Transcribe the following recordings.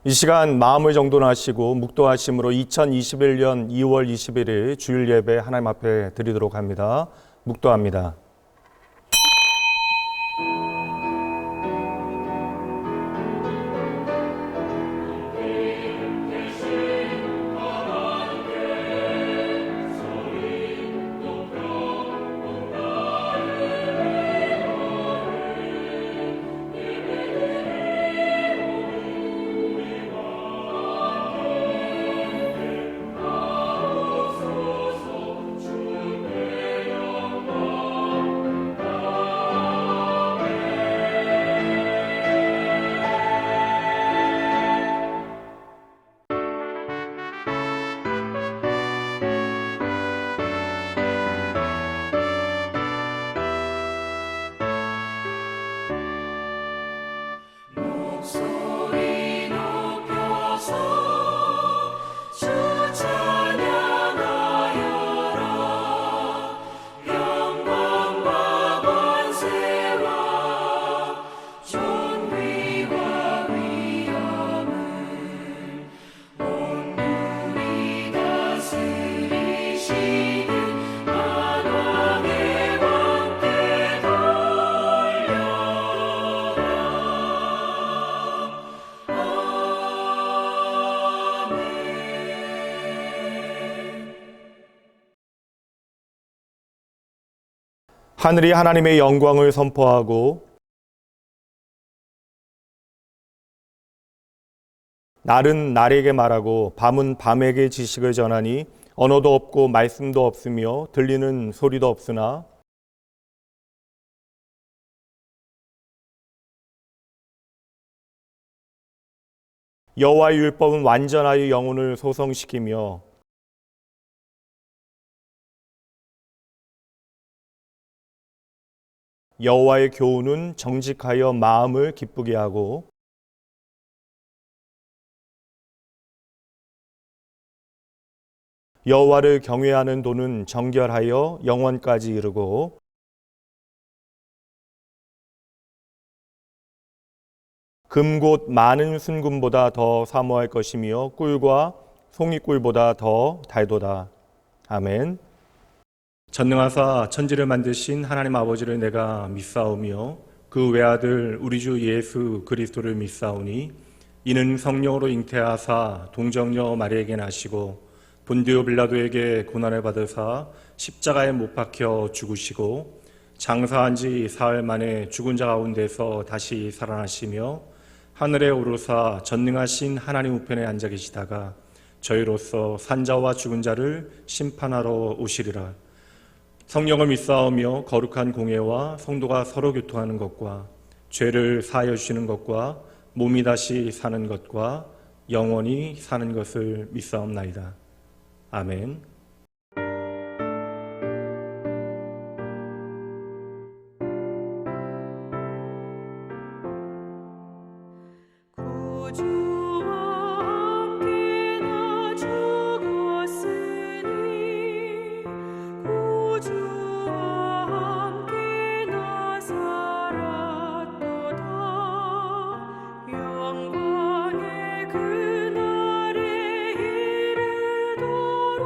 이 시간 마음의 정돈하시고 묵도하심으로 2021년 2월 21일 주일 예배 하나님 앞에 드리도록 합니다. 묵도합니다. 하늘이 하나님의 영광을 선포하고 날은 날에게 말하고 밤은 밤에게 지식을 전하니 언어도 없고 말씀도 없으며 들리는 소리도 없으나 여호와의 율법은 완전하여 영혼을 소성시키며 여호와의 교훈은 정직하여 마음을 기쁘게 하고 여호와를 경외하는 도는 정결하여 영원까지 이르고 금곧 많은 순금보다 더 사모할 것이며 꿀과 송이꿀보다 더 달도다. 아멘. 전능하사 천지를 만드신 하나님 아버지를 내가 믿사오며 그 외아들 우리 주 예수 그리스도를 믿사오니 이는 성령으로 잉태하사 동정녀 마리에게 나시고 본디오 빌라도에게 고난을 받으사 십자가에 못 박혀 죽으시고 장사한 지 사흘 만에 죽은 자 가운데서 다시 살아나시며 하늘에 오르사 전능하신 하나님 우편에 앉아 계시다가 저희로서 산자와 죽은 자를 심판하러 오시리라. 성령을 믿사오며 거룩한 공예와 성도가 서로 교통하는 것과 죄를 사하여 주시는 것과 몸이 다시 사는 것과 영원히 사는 것을 믿사옵나이다. 아멘. 영광의 그날에 이르도록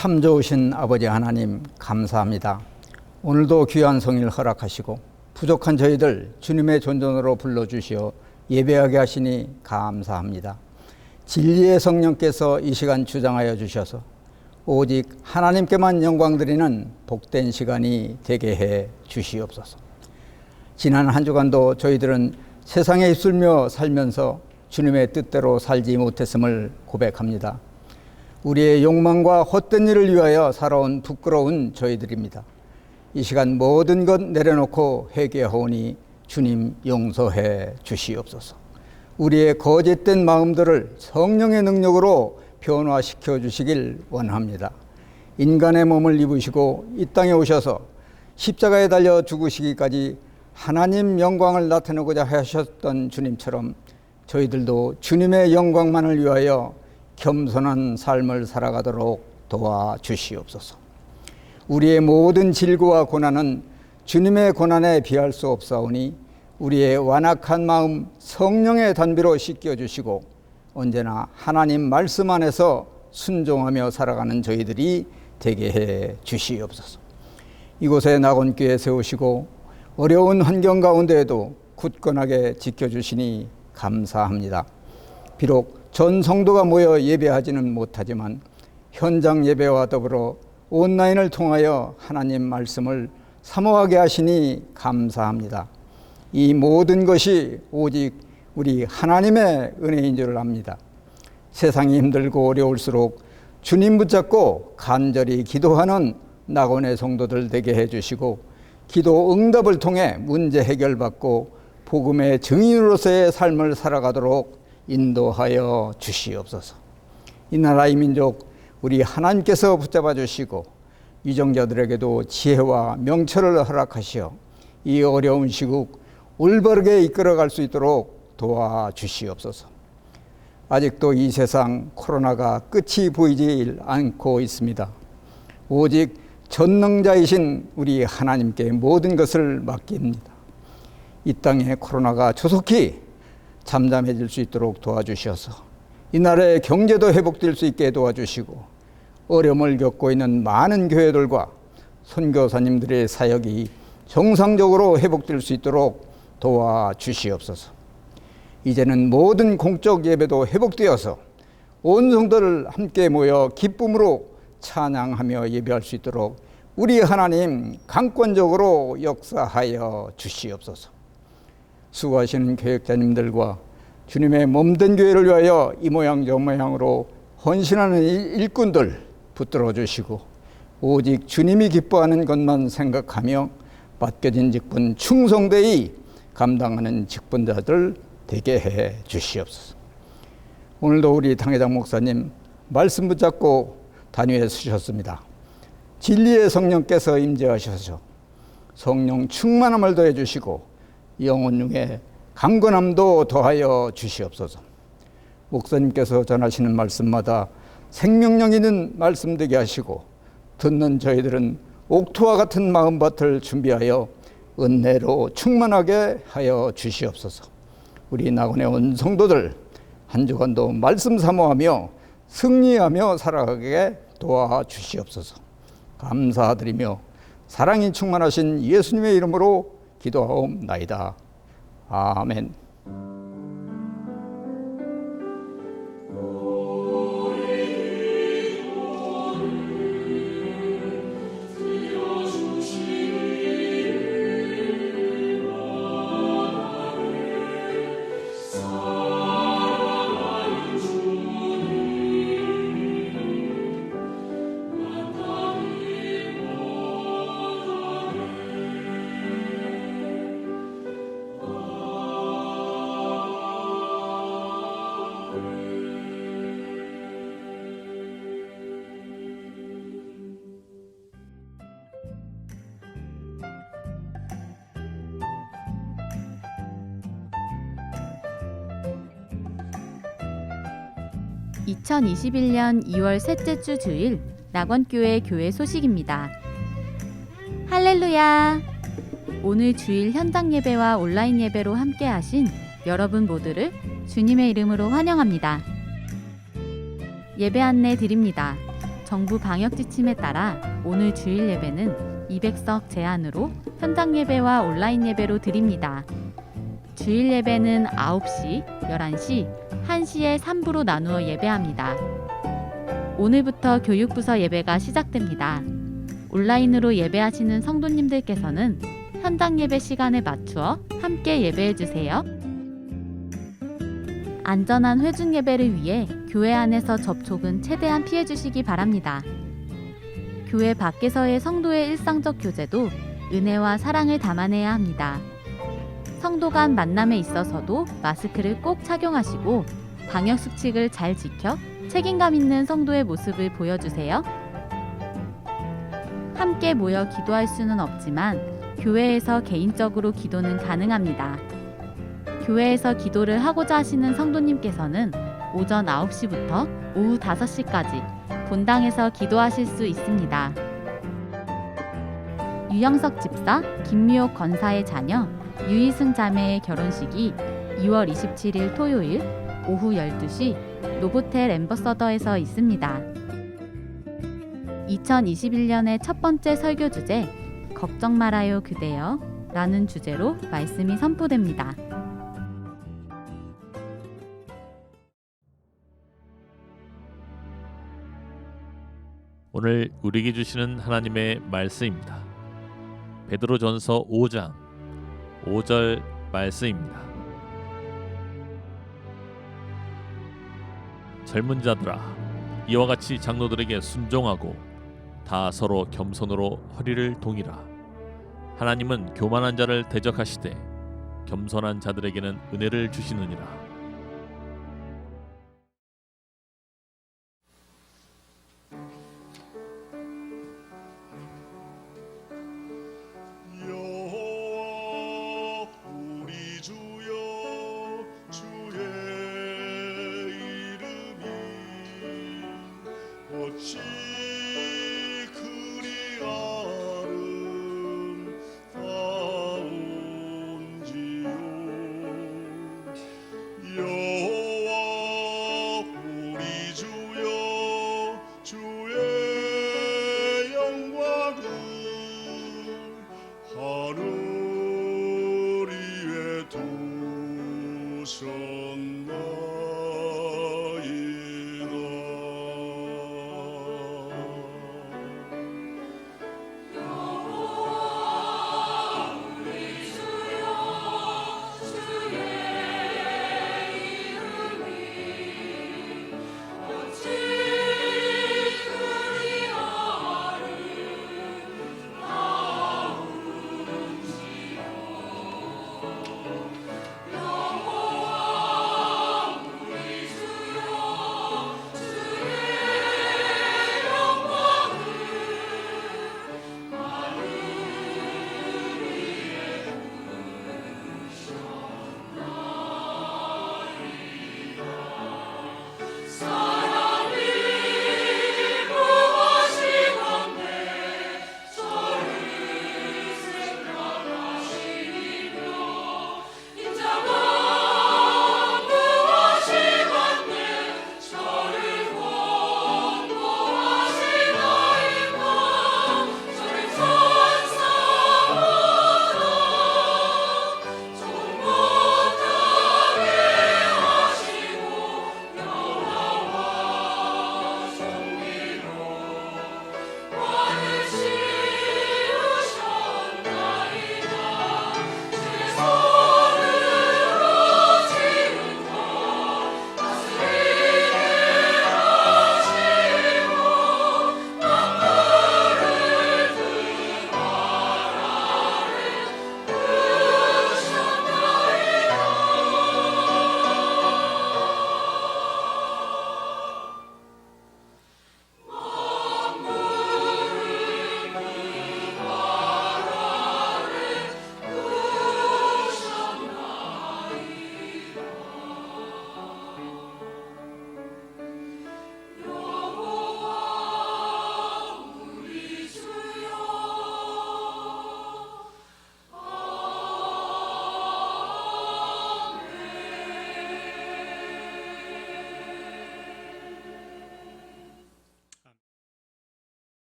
참 좋으신 아버지 하나님 감사합니다. 오늘도 귀한 성일 허락하시고 부족한 저희들 주님의 존전으로 불러주시어 예배하게 하시니 감사합니다. 진리의 성령께서 이 시간 주장하여 주셔서 오직 하나님께만 영광 드리는 복된 시간이 되게 해 주시옵소서. 지난 한 주간도 저희들은 세상에 입술며 살면서 주님의 뜻대로 살지 못했음을 고백합니다. 우리의 욕망과 헛된 일을 위하여 살아온 부끄러운 저희들입니다. 이 시간 모든 것 내려놓고 회개하오니 주님 용서해 주시옵소서. 우리의 거짓된 마음들을 성령의 능력으로 변화시켜 주시길 원합니다. 인간의 몸을 입으시고 이 땅에 오셔서 십자가에 달려 죽으시기까지 하나님 영광을 나타내고자 하셨던 주님처럼 저희들도 주님의 영광만을 위하여 겸손한 삶을 살아가도록 도와주시옵소서. 우리의 모든 질고와 고난은 주님의 고난에 비할 수 없사오니 우리의 완악한 마음 성령의 단비로 씻겨주시고 언제나 하나님 말씀 안에서 순종하며 살아가는 저희들이 되게 해 주시옵소서. 이곳에 낙원교회 세우시고 어려운 환경 가운데에도 굳건하게 지켜주시니 감사합니다. 비록 전 성도가 모여 예배하지는 못하지만 현장 예배와 더불어 온라인을 통하여 하나님 말씀을 사모하게 하시니 감사합니다. 이 모든 것이 오직 우리 하나님의 은혜인 줄 압니다. 세상이 힘들고 어려울수록 주님 붙잡고 간절히 기도하는 낙원의 성도들 되게 해주시고 기도 응답을 통해 문제 해결받고 복음의 증인으로서의 삶을 살아가도록 인도하여 주시옵소서. 이 나라 이 민족 우리 하나님께서 붙잡아 주시고 유정자들에게도 지혜와 명철을 허락하시어 이 어려운 시국 올바르게 이끌어갈 수 있도록 도와주시옵소서. 아직도 이 세상 코로나가 끝이 보이지 않고 있습니다. 오직 전능자이신 우리 하나님께 모든 것을 맡깁니다. 이 땅에 코로나가 조속히 잠잠해질 수 있도록 도와주셔서 이 나라의 경제도 회복될 수 있게 도와주시고 어려움을 겪고 있는 많은 교회들과 선교사님들의 사역이 정상적으로 회복될 수 있도록 도와주시옵소서. 이제는 모든 공적 예배도 회복되어서 온 성도를 함께 모여 기쁨으로 찬양하며 예배할 수 있도록 우리 하나님 강권적으로 역사하여 주시옵소서. 수고하시는 교역자님들과 주님의 몸된 교회를 위하여 이 모양 저 모양으로 헌신하는 일꾼들 붙들어 주시고 오직 주님이 기뻐하는 것만 생각하며 맡겨진 직분 충성되이 감당하는 직분자들 되게 해 주시옵소서. 오늘도 우리 당회장 목사님 말씀 붙잡고 단위에 서셨습니다. 진리의 성령께서 임재하셔서 성령 충만함을 더해 주시고 영혼 중에 강건함도 더하여 주시옵소서. 목사님께서 전하시는 말씀마다 생명력 있는 말씀 되게 하시고 듣는 저희들은 옥토와 같은 마음밭을 준비하여 은혜로 충만하게 하여 주시옵소서. 우리 낙원의 온 성도들 한 주간도 말씀 사모하며 승리하며 살아가게 도와주시옵소서. 감사드리며 사랑이 충만하신 예수님의 이름으로 기도하옵나이다. 아멘. (2021년 2월 셋째 주 주일) 낙원교회 교회 소식입니다. 할렐루야! 오늘 주일 현장 예배와 온라인 예배로 함께 하신 여러분 모두를 주님의 이름으로 환영합니다. 예배 안내 드립니다. 정부 방역 지침에 따라 오늘 주일 예배는 200석 제한으로 현장 예배와 온라인 예배로 드립니다. 주일 예배는 9시, 11시, 1시에 3부로 나누어 예배합니다. 오늘부터 교육부서 예배가 시작됩니다. 온라인으로 예배하시는 성도님들께서는 현장 예배 시간에 맞추어 함께 예배해 주세요. 안전한 회중 예배를 위해 교회 안에서 접촉은 최대한 피해 주시기 바랍니다. 교회 밖에서의 성도의 일상적 교제도 은혜와 사랑을 담아내야 합니다. 성도 간 만남에 있어서도 마스크를 꼭 착용하시고 방역 수칙을 잘 지켜 책임감 있는 성도의 모습을 보여주세요. 함께 모여 기도할 수는 없지만 교회에서 개인적으로 기도는 가능합니다. 교회에서 기도를 하고자 하시는 성도님께서는 오전 9시부터 오후 5시까지 본당에서 기도하실 수 있습니다. 유영석 집사, 김미옥 권사의 자녀, 유희승 자매의 결혼식이 2월 27일 토요일 오후 12시 노보텔 앰버서더에서 있습니다. 2021년의 첫 번째 설교 주제 걱정 말아요 그대여 라는 주제로 말씀이 선포됩니다. 오늘 우리에게 주시는 하나님의 말씀입니다. 베드로전서 5장 5절 말씀입니다. 젊은 자들아, 이와 같이 장로들에게 순종하고 다 서로 겸손으로 허리를 동이라. 하나님은 교만한 자를 대적하시되 겸손한 자들에게는 은혜를 주시느니라. 어찌 그리 아름다운지요. 여호와 우리 주여, 주의 영광을 하늘 위에 두셨나이다.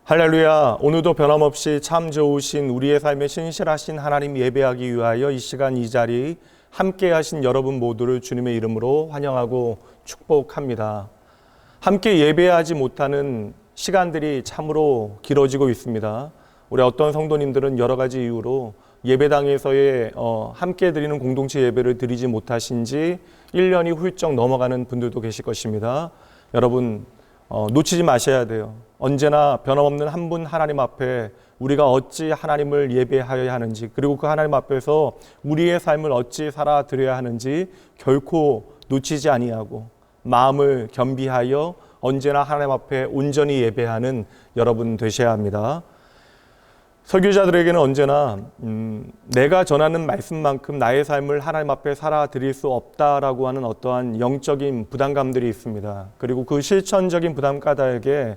할렐루야. 오늘도 변함없이 참 좋으신 우리의 삶에 신실하신 하나님 예배하기 위하여 이 시간 이 자리 함께 하신 여러분 모두를 주님의 이름으로 환영하고 축복합니다. 함께 예배하지 못하는 시간들이 참으로 길어지고 있습니다. 우리 어떤 성도님들은 여러 가지 이유로 예배당에서의 함께 드리는 공동체 예배를 드리지 못하신 지 1년이 훌쩍 넘어가는 분들도 계실 것입니다. 여러분 놓치지 마셔야 돼요. 언제나 변함없는 한 분 하나님 앞에 우리가 어찌 하나님을 예배하여야 하는지, 그리고 그 하나님 앞에서 우리의 삶을 어찌 살아드려야 하는지 결코 놓치지 아니하고 마음을 겸비하여 언제나 하나님 앞에 온전히 예배하는 여러분 되셔야 합니다. 설교자들에게는 언제나 내가 전하는 말씀만큼 나의 삶을 하나님 앞에 살아드릴 수 없다라고 하는 어떠한 영적인 부담감들이 있습니다. 그리고 그 실천적인 부담가닥에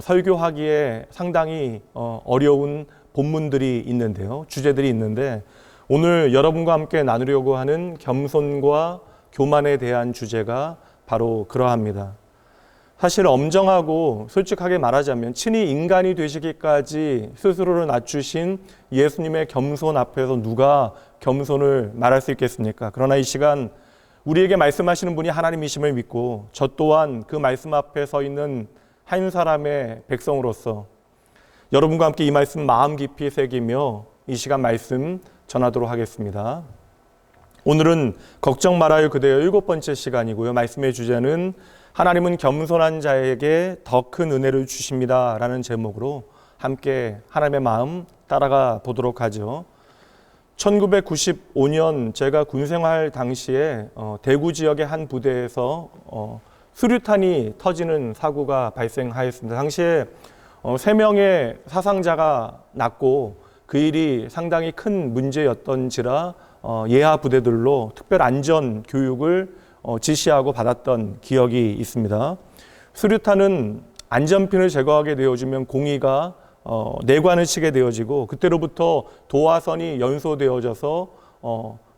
설교하기에 상당히 어려운 본문들이 있는데요. 주제들이 있는데 오늘 여러분과 함께 나누려고 하는 겸손과 교만에 대한 주제가 바로 그러합니다. 사실 엄정하고 솔직하게 말하자면 친히 인간이 되시기까지 스스로를 낮추신 예수님의 겸손 앞에서 누가 겸손을 말할 수 있겠습니까? 그러나 이 시간 우리에게 말씀하시는 분이 하나님이심을 믿고 저 또한 그 말씀 앞에 서 있는 한 사람의 백성으로서 여러분과 함께 이 말씀 마음 깊이 새기며 이 시간 말씀 전하도록 하겠습니다. 오늘은 걱정 말아요 그대여 7번째 시간이고요. 말씀의 주제는 하나님은 겸손한 자에게 더 큰 은혜를 주십니다 라는 제목으로 함께 하나님의 마음 따라가 보도록 하죠. 1995년 제가 군생활 당시에 대구 지역의 한 부대에서 수류탄이 터지는 사고가 발생하였습니다. 당시에 3명의 사상자가 났고 그 일이 상당히 큰 문제였던지라 예하 부대들로 특별 안전 교육을 지시하고 받았던 기억이 있습니다. 수류탄은 안전핀을 제거하게 되어지면 공이가 내관을 치게 되어지고 그때로부터 도화선이 연소되어져서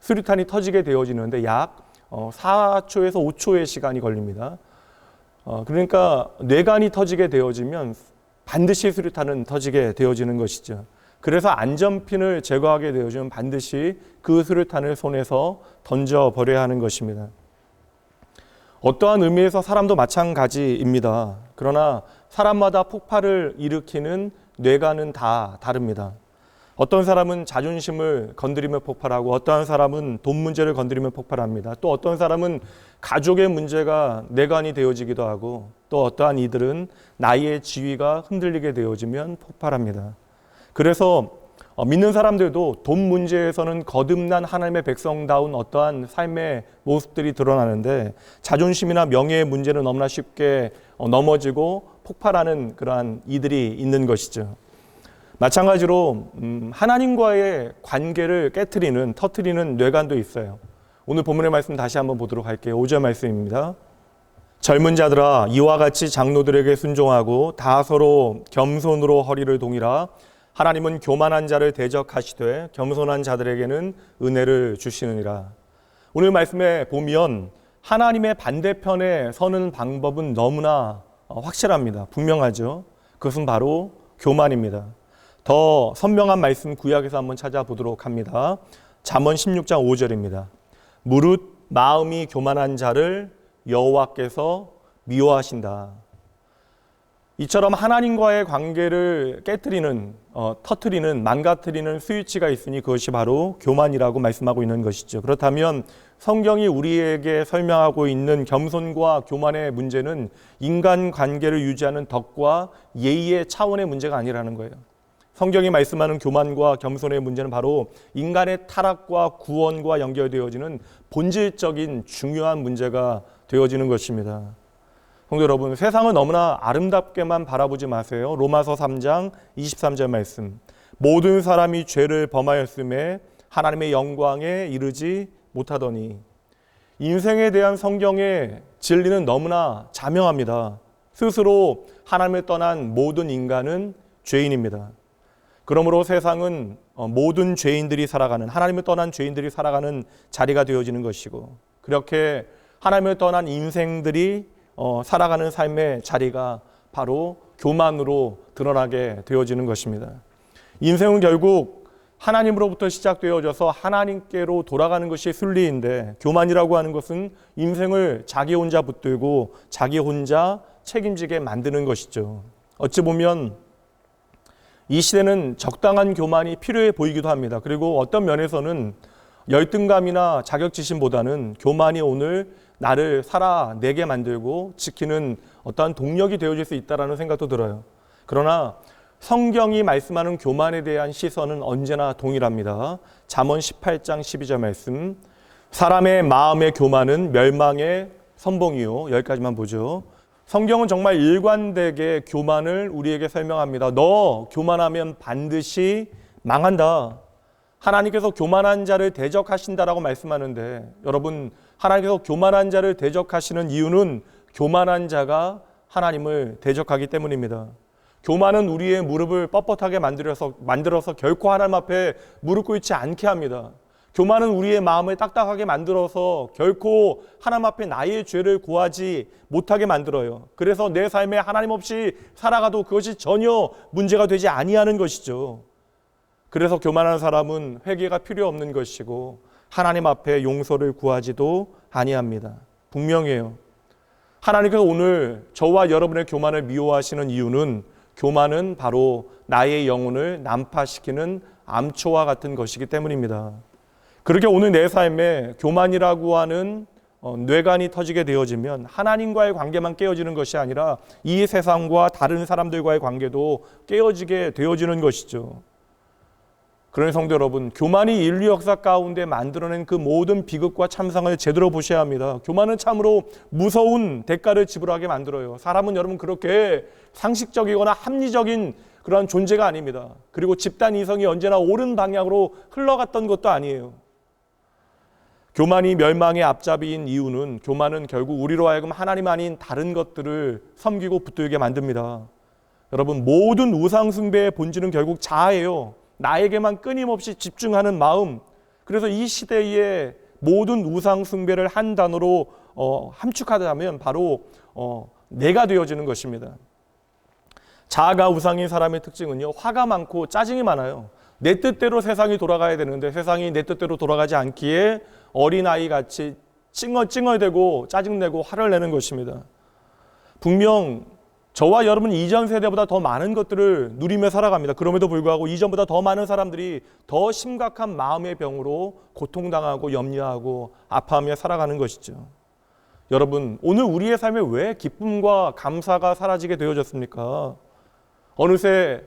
수류탄이 터지게 되어지는데 약 4초에서 5초의 시간이 걸립니다. 그러니까 뇌관이 터지게 되어지면 반드시 수류탄은 터지게 되어지는 것이죠. 그래서 안전핀을 제거하게 되어지면 반드시 그 수류탄을 손에서 던져버려야 하는 것입니다. 어떠한 의미에서 사람도 마찬가지입니다. 그러나 사람마다 폭발을 일으키는 뇌관은 다 다릅니다. 어떤 사람은 자존심을 건드리며 폭발하고 어떠한 사람은 돈 문제를 건드리며 폭발합니다. 또 어떤 사람은 가족의 문제가 뇌관이 되어지기도 하고 또 어떠한 이들은 나의 지위가 흔들리게 되어지면 폭발합니다. 그래서 믿는 사람들도 돈 문제에서는 거듭난 하나님의 백성다운 어떠한 삶의 모습들이 드러나는데 자존심이나 명예의 문제는 너무나 쉽게 넘어지고 폭발하는 그러한 이들이 있는 것이죠. 마찬가지로 하나님과의 관계를 깨트리는, 터트리는 뇌관도 있어요. 오늘 본문의 말씀 다시 한번 보도록 할게요. 5절 말씀입니다. 젊은 자들아 이와 같이 장로들에게 순종하고 다 서로 겸손으로 허리를 동이라. 하나님은 교만한 자를 대적하시되 겸손한 자들에게는 은혜를 주시느니라. 오늘 말씀에 보면 하나님의 반대편에 서는 방법은 너무나 확실합니다. 분명하죠. 그것은 바로 교만입니다. 더 선명한 말씀 구약에서 한번 찾아보도록 합니다. 잠언 16장 5절입니다. 무릇 마음이 교만한 자를 여호와께서 미워하신다. 이처럼 하나님과의 관계를 깨트리는, 터트리는, 망가뜨리는 스위치가 있으니 그것이 바로 교만이라고 말씀하고 있는 것이죠. 그렇다면 성경이 우리에게 설명하고 있는 겸손과 교만의 문제는 인간관계를 유지하는 덕과 예의의 차원의 문제가 아니라는 거예요. 성경이 말씀하는 교만과 겸손의 문제는 바로 인간의 타락과 구원과 연결되어지는 본질적인 중요한 문제가 되어지는 것입니다. 성도 여러분, 세상을 너무나 아름답게만 바라보지 마세요. 로마서 3장 23절 말씀. 모든 사람이 죄를 범하였음에 하나님의 영광에 이르지 못하더니. 인생에 대한 성경의 진리는 너무나 자명합니다. 스스로 하나님을 떠난 모든 인간은 죄인입니다. 그러므로 세상은 모든 죄인들이 살아가는, 하나님을 떠난 죄인들이 살아가는 자리가 되어지는 것이고, 그렇게 하나님을 떠난 인생들이 살아가는 삶의 자리가 바로 교만으로 드러나게 되어지는 것입니다. 인생은 결국 하나님으로부터 시작되어져서 하나님께로 돌아가는 것이 순리인데, 교만이라고 하는 것은 인생을 자기 혼자 붙들고 자기 혼자 책임지게 만드는 것이죠. 어찌 보면 이 시대는 적당한 교만이 필요해 보이기도 합니다. 그리고 어떤 면에서는 열등감이나 자격지심보다는 교만이 오늘 나를 살아내게 만들고 지키는 어떠한 동력이 되어질 수 있다는 생각도 들어요. 그러나 성경이 말씀하는 교만에 대한 시선은 언제나 동일합니다. 잠언 18장 12절 말씀, 사람의 마음의 교만은 멸망의 선봉이요. 여기까지만 보죠. 성경은 정말 일관되게 교만을 우리에게 설명합니다. 너 교만하면 반드시 망한다. 하나님께서 교만한 자를 대적하신다라고 말씀하는데, 여러분, 하나님께서 교만한 자를 대적하시는 이유는 교만한 자가 하나님을 대적하기 때문입니다. 교만은 우리의 무릎을 뻣뻣하게 만들어서 결코 하나님 앞에 무릎 꿇지 않게 합니다. 교만은 우리의 마음을 딱딱하게 만들어서 결코 하나님 앞에 나의 죄를 구하지 못하게 만들어요. 그래서 내 삶에 하나님 없이 살아가도 그것이 전혀 문제가 되지 아니하는 것이죠. 그래서 교만한 사람은 회개가 필요 없는 것이고 하나님 앞에 용서를 구하지도 아니합니다. 분명해요. 하나님께서 오늘 저와 여러분의 교만을 미워하시는 이유는, 교만은 바로 나의 영혼을 난파시키는 암초와 같은 것이기 때문입니다. 그렇게 오늘 내 삶에 교만이라고 하는 뇌관이 터지게 되어지면 하나님과의 관계만 깨어지는 것이 아니라 이 세상과 다른 사람들과의 관계도 깨어지게 되어지는 것이죠. 그러니 성도 여러분, 교만이 인류 역사 가운데 만들어낸 그 모든 비극과 참상을 제대로 보셔야 합니다. 교만은 참으로 무서운 대가를 지불하게 만들어요. 사람은 여러분 그렇게 상식적이거나 합리적인 그런 존재가 아닙니다. 그리고 집단 이성이 언제나 옳은 방향으로 흘러갔던 것도 아니에요. 교만이 멸망의 앞잡이인 이유는, 교만은 결국 우리로 하여금 하나님 아닌 다른 것들을 섬기고 붙들게 만듭니다. 여러분, 모든 우상 숭배의 본질은 결국 자아예요. 나에게만 끊임없이 집중하는 마음. 그래서 이 시대의 모든 우상 숭배를 한 단어로 함축하자면 바로 내가 되어지는 것입니다. 자아가 우상인 사람의 특징은요, 화가 많고 짜증이 많아요. 내 뜻대로 세상이 돌아가야 되는데 세상이 내 뜻대로 돌아가지 않기에 어린아이같이 찡얼찡얼대고 짜증내고 화를 내는 것입니다. 분명 저와 여러분 이전 세대보다 더 많은 것들을 누리며 살아갑니다. 그럼에도 불구하고 이전보다 더 많은 사람들이 더 심각한 마음의 병으로 고통당하고 염려하고 아파하며 살아가는 것이죠. 여러분, 오늘 우리의 삶에 왜 기쁨과 감사가 사라지게 되어졌습니까? 어느새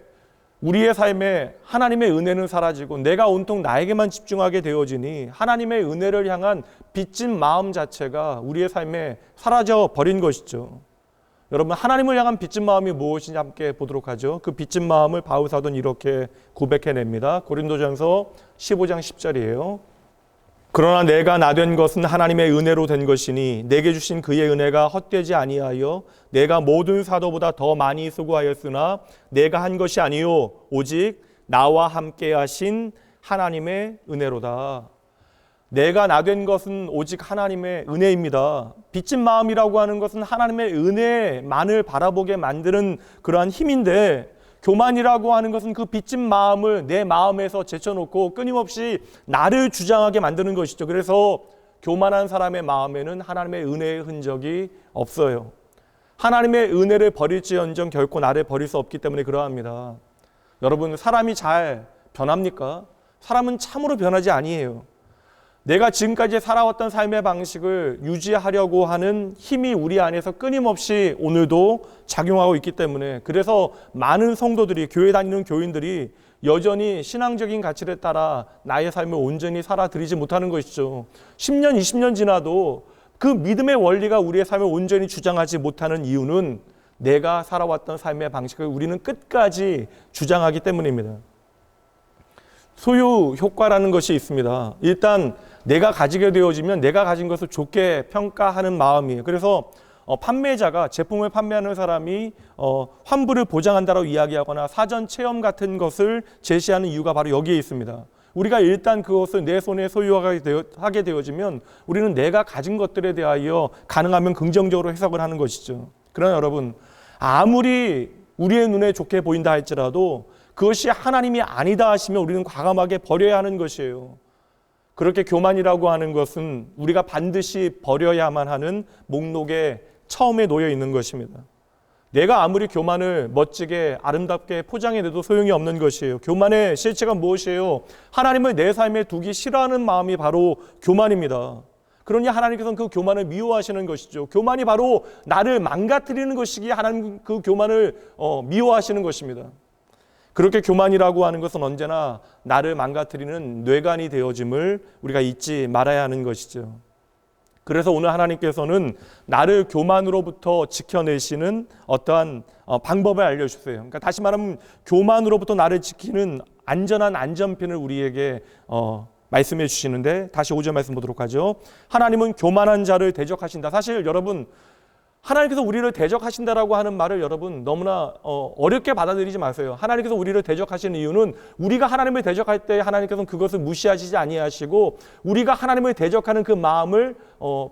우리의 삶에 하나님의 은혜는 사라지고 내가 온통 나에게만 집중하게 되어지니 하나님의 은혜를 향한 빚진 마음 자체가 우리의 삶에 사라져 버린 것이죠. 여러분, 하나님을 향한 빚진 마음이 무엇인지 함께 보도록 하죠. 그 빚진 마음을 바울 사도는 이렇게 고백해냅니다. 고린도전서 15장 10절이에요. 그러나 내가 나된 것은 하나님의 은혜로 된 것이니 내게 주신 그의 은혜가 헛되지 아니하여 내가 모든 사도보다 더 많이 수고하였으나 내가 한 것이 아니요 오직 나와 함께 하신 하나님의 은혜로다. 내가 나된 것은 오직 하나님의 은혜입니다. 빚진 마음이라고 하는 것은 하나님의 은혜만을 바라보게 만드는 그러한 힘인데, 교만이라고 하는 것은 그 빚진 마음을 내 마음에서 제쳐놓고 끊임없이 나를 주장하게 만드는 것이죠. 그래서 교만한 사람의 마음에는 하나님의 은혜의 흔적이 없어요. 하나님의 은혜를 버릴지언정 결코 나를 버릴 수 없기 때문에 그러합니다. 여러분, 사람이 잘 변합니까? 사람은 참으로 변하지 아니에요. 내가 지금까지 살아왔던 삶의 방식을 유지하려고 하는 힘이 우리 안에서 끊임없이 오늘도 작용하고 있기 때문에, 그래서 많은 성도들이, 교회 다니는 교인들이 여전히 신앙적인 가치를 따라 나의 삶을 온전히 살아들이지 못하는 것이죠. 10년, 20년 지나도 그 믿음의 원리가 우리의 삶을 온전히 주장하지 못하는 이유는 내가 살아왔던 삶의 방식을 우리는 끝까지 주장하기 때문입니다. 소유 효과라는 것이 있습니다. 일단 내가 가지게 되어지면 내가 가진 것을 좋게 평가하는 마음이에요. 그래서 판매자가, 제품을 판매하는 사람이 환불을 보장한다고 이야기하거나 사전 체험 같은 것을 제시하는 이유가 바로 여기에 있습니다. 우리가 일단 그것을 내 손에 소유하게 되어지면 우리는 내가 가진 것들에 대하여 가능하면 긍정적으로 해석을 하는 것이죠. 그러나 여러분, 아무리 우리의 눈에 좋게 보인다 할지라도 그것이 하나님이 아니다 하시면 우리는 과감하게 버려야 하는 것이에요. 그렇게 교만이라고 하는 것은 우리가 반드시 버려야만 하는 목록에 처음에 놓여 있는 것입니다. 내가 아무리 교만을 멋지게 아름답게 포장해내도 소용이 없는 것이에요. 교만의 실체가 무엇이에요? 하나님을 내 삶에 두기 싫어하는 마음이 바로 교만입니다. 그러니 하나님께서는 그 교만을 미워하시는 것이죠. 교만이 바로 나를 망가뜨리는 것이기에 하나님 그 교만을 미워하시는 것입니다. 그렇게 교만이라고 하는 것은 언제나 나를 망가뜨리는 뇌관이 되어짐을 우리가 잊지 말아야 하는 것이죠. 그래서 오늘 하나님께서는 나를 교만으로부터 지켜내시는 어떠한 방법을 알려주세요. 그러니까 다시 말하면 교만으로부터 나를 지키는 안전한 안전핀을 우리에게 말씀해 주시는데, 다시 5절 말씀 보도록 하죠. 하나님은 교만한 자를 대적하신다. 사실 여러분, 하나님께서 우리를 대적하신다라고 하는 말을 여러분 너무나 어렵게 받아들이지 마세요. 하나님께서 우리를 대적하시는 이유는 우리가 하나님을 대적할 때 하나님께서는 그것을 무시하시지 아니하시고 우리가 하나님을 대적하는 그 마음을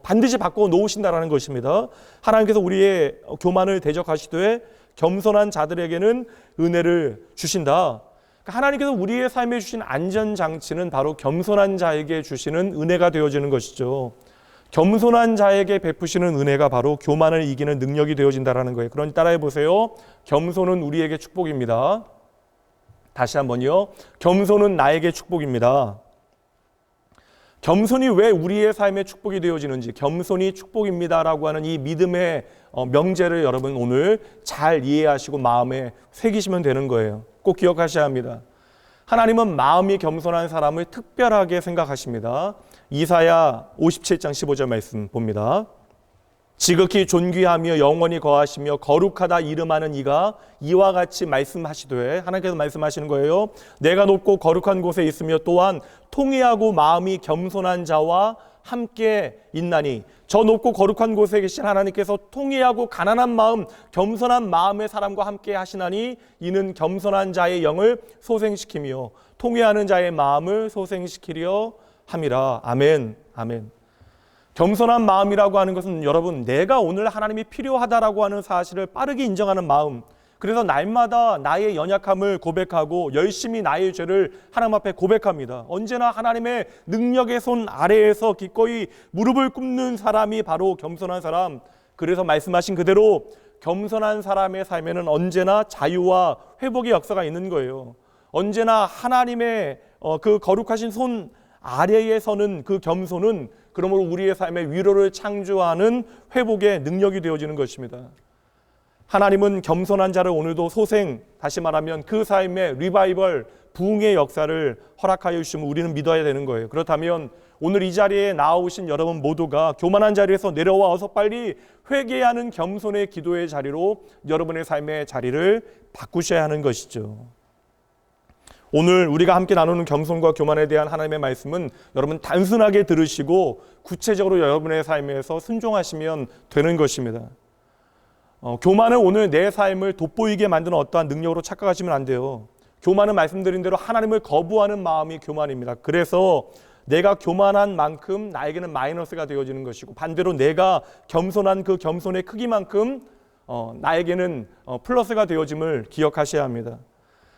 반드시 바꿔 놓으신다라는 것입니다. 하나님께서 우리의 교만을 대적하시되 겸손한 자들에게는 은혜를 주신다. 하나님께서 우리의 삶에 주신 안전장치는 바로 겸손한 자에게 주시는 은혜가 되어지는 것이죠. 겸손한 자에게 베푸시는 은혜가 바로 교만을 이기는 능력이 되어진다는 거예요. 그러니 따라해 보세요. 겸손은 우리에게 축복입니다. 다시 한번요. 겸손은 나에게 축복입니다. 겸손이 왜 우리의 삶에 축복이 되어지는지, 겸손이 축복입니다라고 하는 이 믿음의 명제를 여러분 오늘 잘 이해하시고 마음에 새기시면 되는 거예요. 꼭 기억하셔야 합니다. 하나님은 마음이 겸손한 사람을 특별하게 생각하십니다. 이사야 57장 15절 말씀 봅니다. 지극히 존귀하며 영원히 거하시며 거룩하다 이름하는 이가 이와 같이 말씀하시되, 하나님께서 말씀하시는 거예요. 내가 높고 거룩한 곳에 있으며 또한 통회하고 마음이 겸손한 자와 함께 있나니, 저 높고 거룩한 곳에 계신 하나님께서 통회하고 가난한 마음, 겸손한 마음의 사람과 함께 하시나니 이는 겸손한 자의 영을 소생시키며 통회하는 자의 마음을 소생시키려 함이라. 아멘. 아멘. 겸손한 마음이라고 하는 것은 여러분, 내가 오늘 하나님이 필요하다라고 하는 사실을 빠르게 인정하는 마음, 그래서 날마다 나의 연약함을 고백하고 열심히 나의 죄를 하나님 앞에 고백합니다. 언제나 하나님의 능력의 손 아래에서 기꺼이 무릎을 꿇는 사람이 바로 겸손한 사람. 그래서 말씀하신 그대로 겸손한 사람의 삶에는 언제나 자유와 회복의 역사가 있는 거예요. 언제나 하나님의 그 거룩하신 손 아래에 서는 그 겸손은 그러므로 우리의 삶에 위로를 창조하는 회복의 능력이 되어지는 것입니다. 하나님은 겸손한 자를 오늘도 소생, 다시 말하면 그 삶의 리바이벌, 부흥의 역사를 허락하여 주시면 우리는 믿어야 되는 거예요. 그렇다면 오늘 이 자리에 나오신 여러분 모두가 교만한 자리에서 내려와 어서 빨리 회개하는 겸손의 기도의 자리로 여러분의 삶의 자리를 바꾸셔야 하는 것이죠. 오늘 우리가 함께 나누는 겸손과 교만에 대한 하나님의 말씀은 여러분 단순하게 들으시고 구체적으로 여러분의 삶에서 순종하시면 되는 것입니다. 교만은 오늘 내 삶을 돋보이게 만드는 어떠한 능력으로 착각하시면 안 돼요. 교만은 말씀드린 대로 하나님을 거부하는 마음이 교만입니다. 그래서 내가 교만한 만큼 나에게는 마이너스가 되어지는 것이고, 반대로 내가 겸손한 그 겸손의 크기만큼 나에게는 플러스가 되어짐을 기억하셔야 합니다.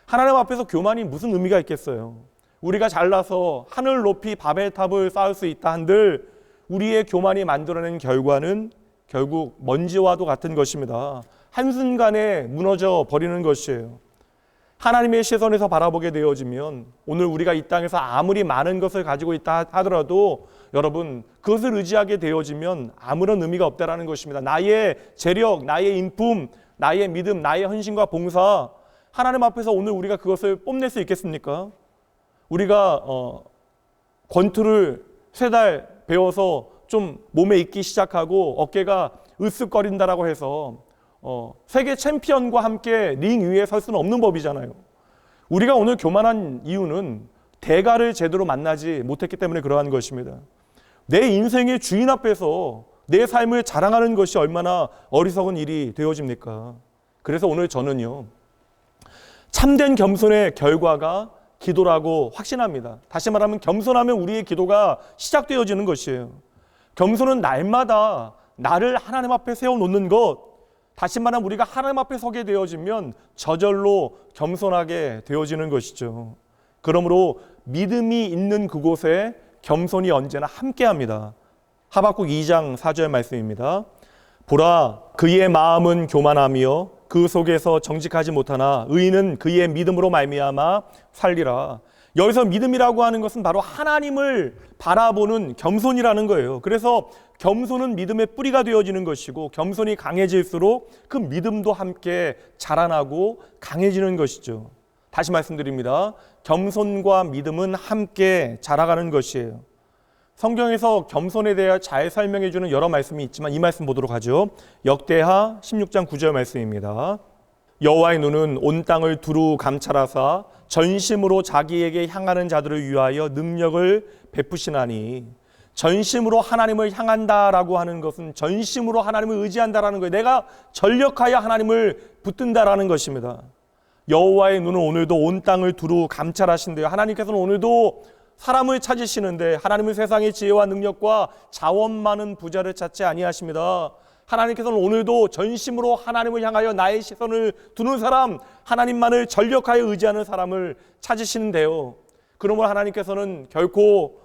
하나님 앞에서 교만이 무슨 의미가 있겠어요? 우리가 잘나서 하늘 높이 바벨탑을 쌓을 수 있다 한들 우리의 교만이 만들어낸 결과는 결국 먼지와도 같은 것입니다. 한순간에 무너져 버리는 것이에요. 하나님의 시선에서 바라보게 되어지면 오늘 우리가 이 땅에서 아무리 많은 것을 가지고 있다 하더라도 여러분 그것을 의지하게 되어지면 아무런 의미가 없다라는 것입니다. 나의 재력, 나의 인품, 나의 믿음, 나의 헌신과 봉사, 하나님 앞에서 오늘 우리가 그것을 뽐낼 수 있겠습니까? 우리가 권투를 3달 배워서 좀 몸에 익기 시작하고 어깨가 으쓱거린다라고 해서 세계 챔피언과 함께 링 위에 설 수는 없는 법이잖아요. 우리가 오늘 교만한 이유는 대가를 제대로 만나지 못했기 때문에 그러한 것입니다. 내 인생의 주인 앞에서 내 삶을 자랑하는 것이 얼마나 어리석은 일이 되어집니까? 그래서 오늘 저는요, 참된 겸손의 결과가 기도라고 확신합니다. 다시 말하면 겸손하면 우리의 기도가 시작되어지는 것이에요. 겸손은 날마다 나를 하나님 앞에 세워놓는 것, 다시 말하면 우리가 하나님 앞에 서게 되어지면 저절로 겸손하게 되어지는 것이죠. 그러므로 믿음이 있는 그곳에 겸손이 언제나 함께합니다. 하박국 2장 4절 말씀입니다. 보라, 그의 마음은 교만하며 그 속에서 정직하지 못하나 의인은 그의 믿음으로 말미암아 살리라. 여기서 믿음이라고 하는 것은 바로 하나님을 바라보는 겸손이라는 거예요. 그래서 겸손은 믿음의 뿌리가 되어지는 것이고, 겸손이 강해질수록 그 믿음도 함께 자라나고 강해지는 것이죠. 다시 말씀드립니다. 겸손과 믿음은 함께 자라가는 것이에요. 성경에서 겸손에 대해 잘 설명해 주는 여러 말씀이 있지만 이 말씀 보도록 하죠. 역대하 16장 9절 말씀입니다. 여호와의 눈은 온 땅을 두루 감찰하사 전심으로 자기에게 향하는 자들을 위하여 능력을 베푸시나니, 전심으로 하나님을 향한다라고 하는 것은 전심으로 하나님을 의지한다라는 거예요. 내가 전력하여 하나님을 붙든다라는 것입니다. 여호와의 눈은 오늘도 온 땅을 두루 감찰하신대요. 하나님께서는 오늘도 사람을 찾으시는데 하나님은 세상의 지혜와 능력과 자원 많은 부자를 찾지 아니하십니다. 하나님께서는 오늘도 전심으로 하나님을 향하여 나의 시선을 두는 사람, 하나님만을 전력하여 의지하는 사람을 찾으시는데요. 그러므로 하나님께서는 결코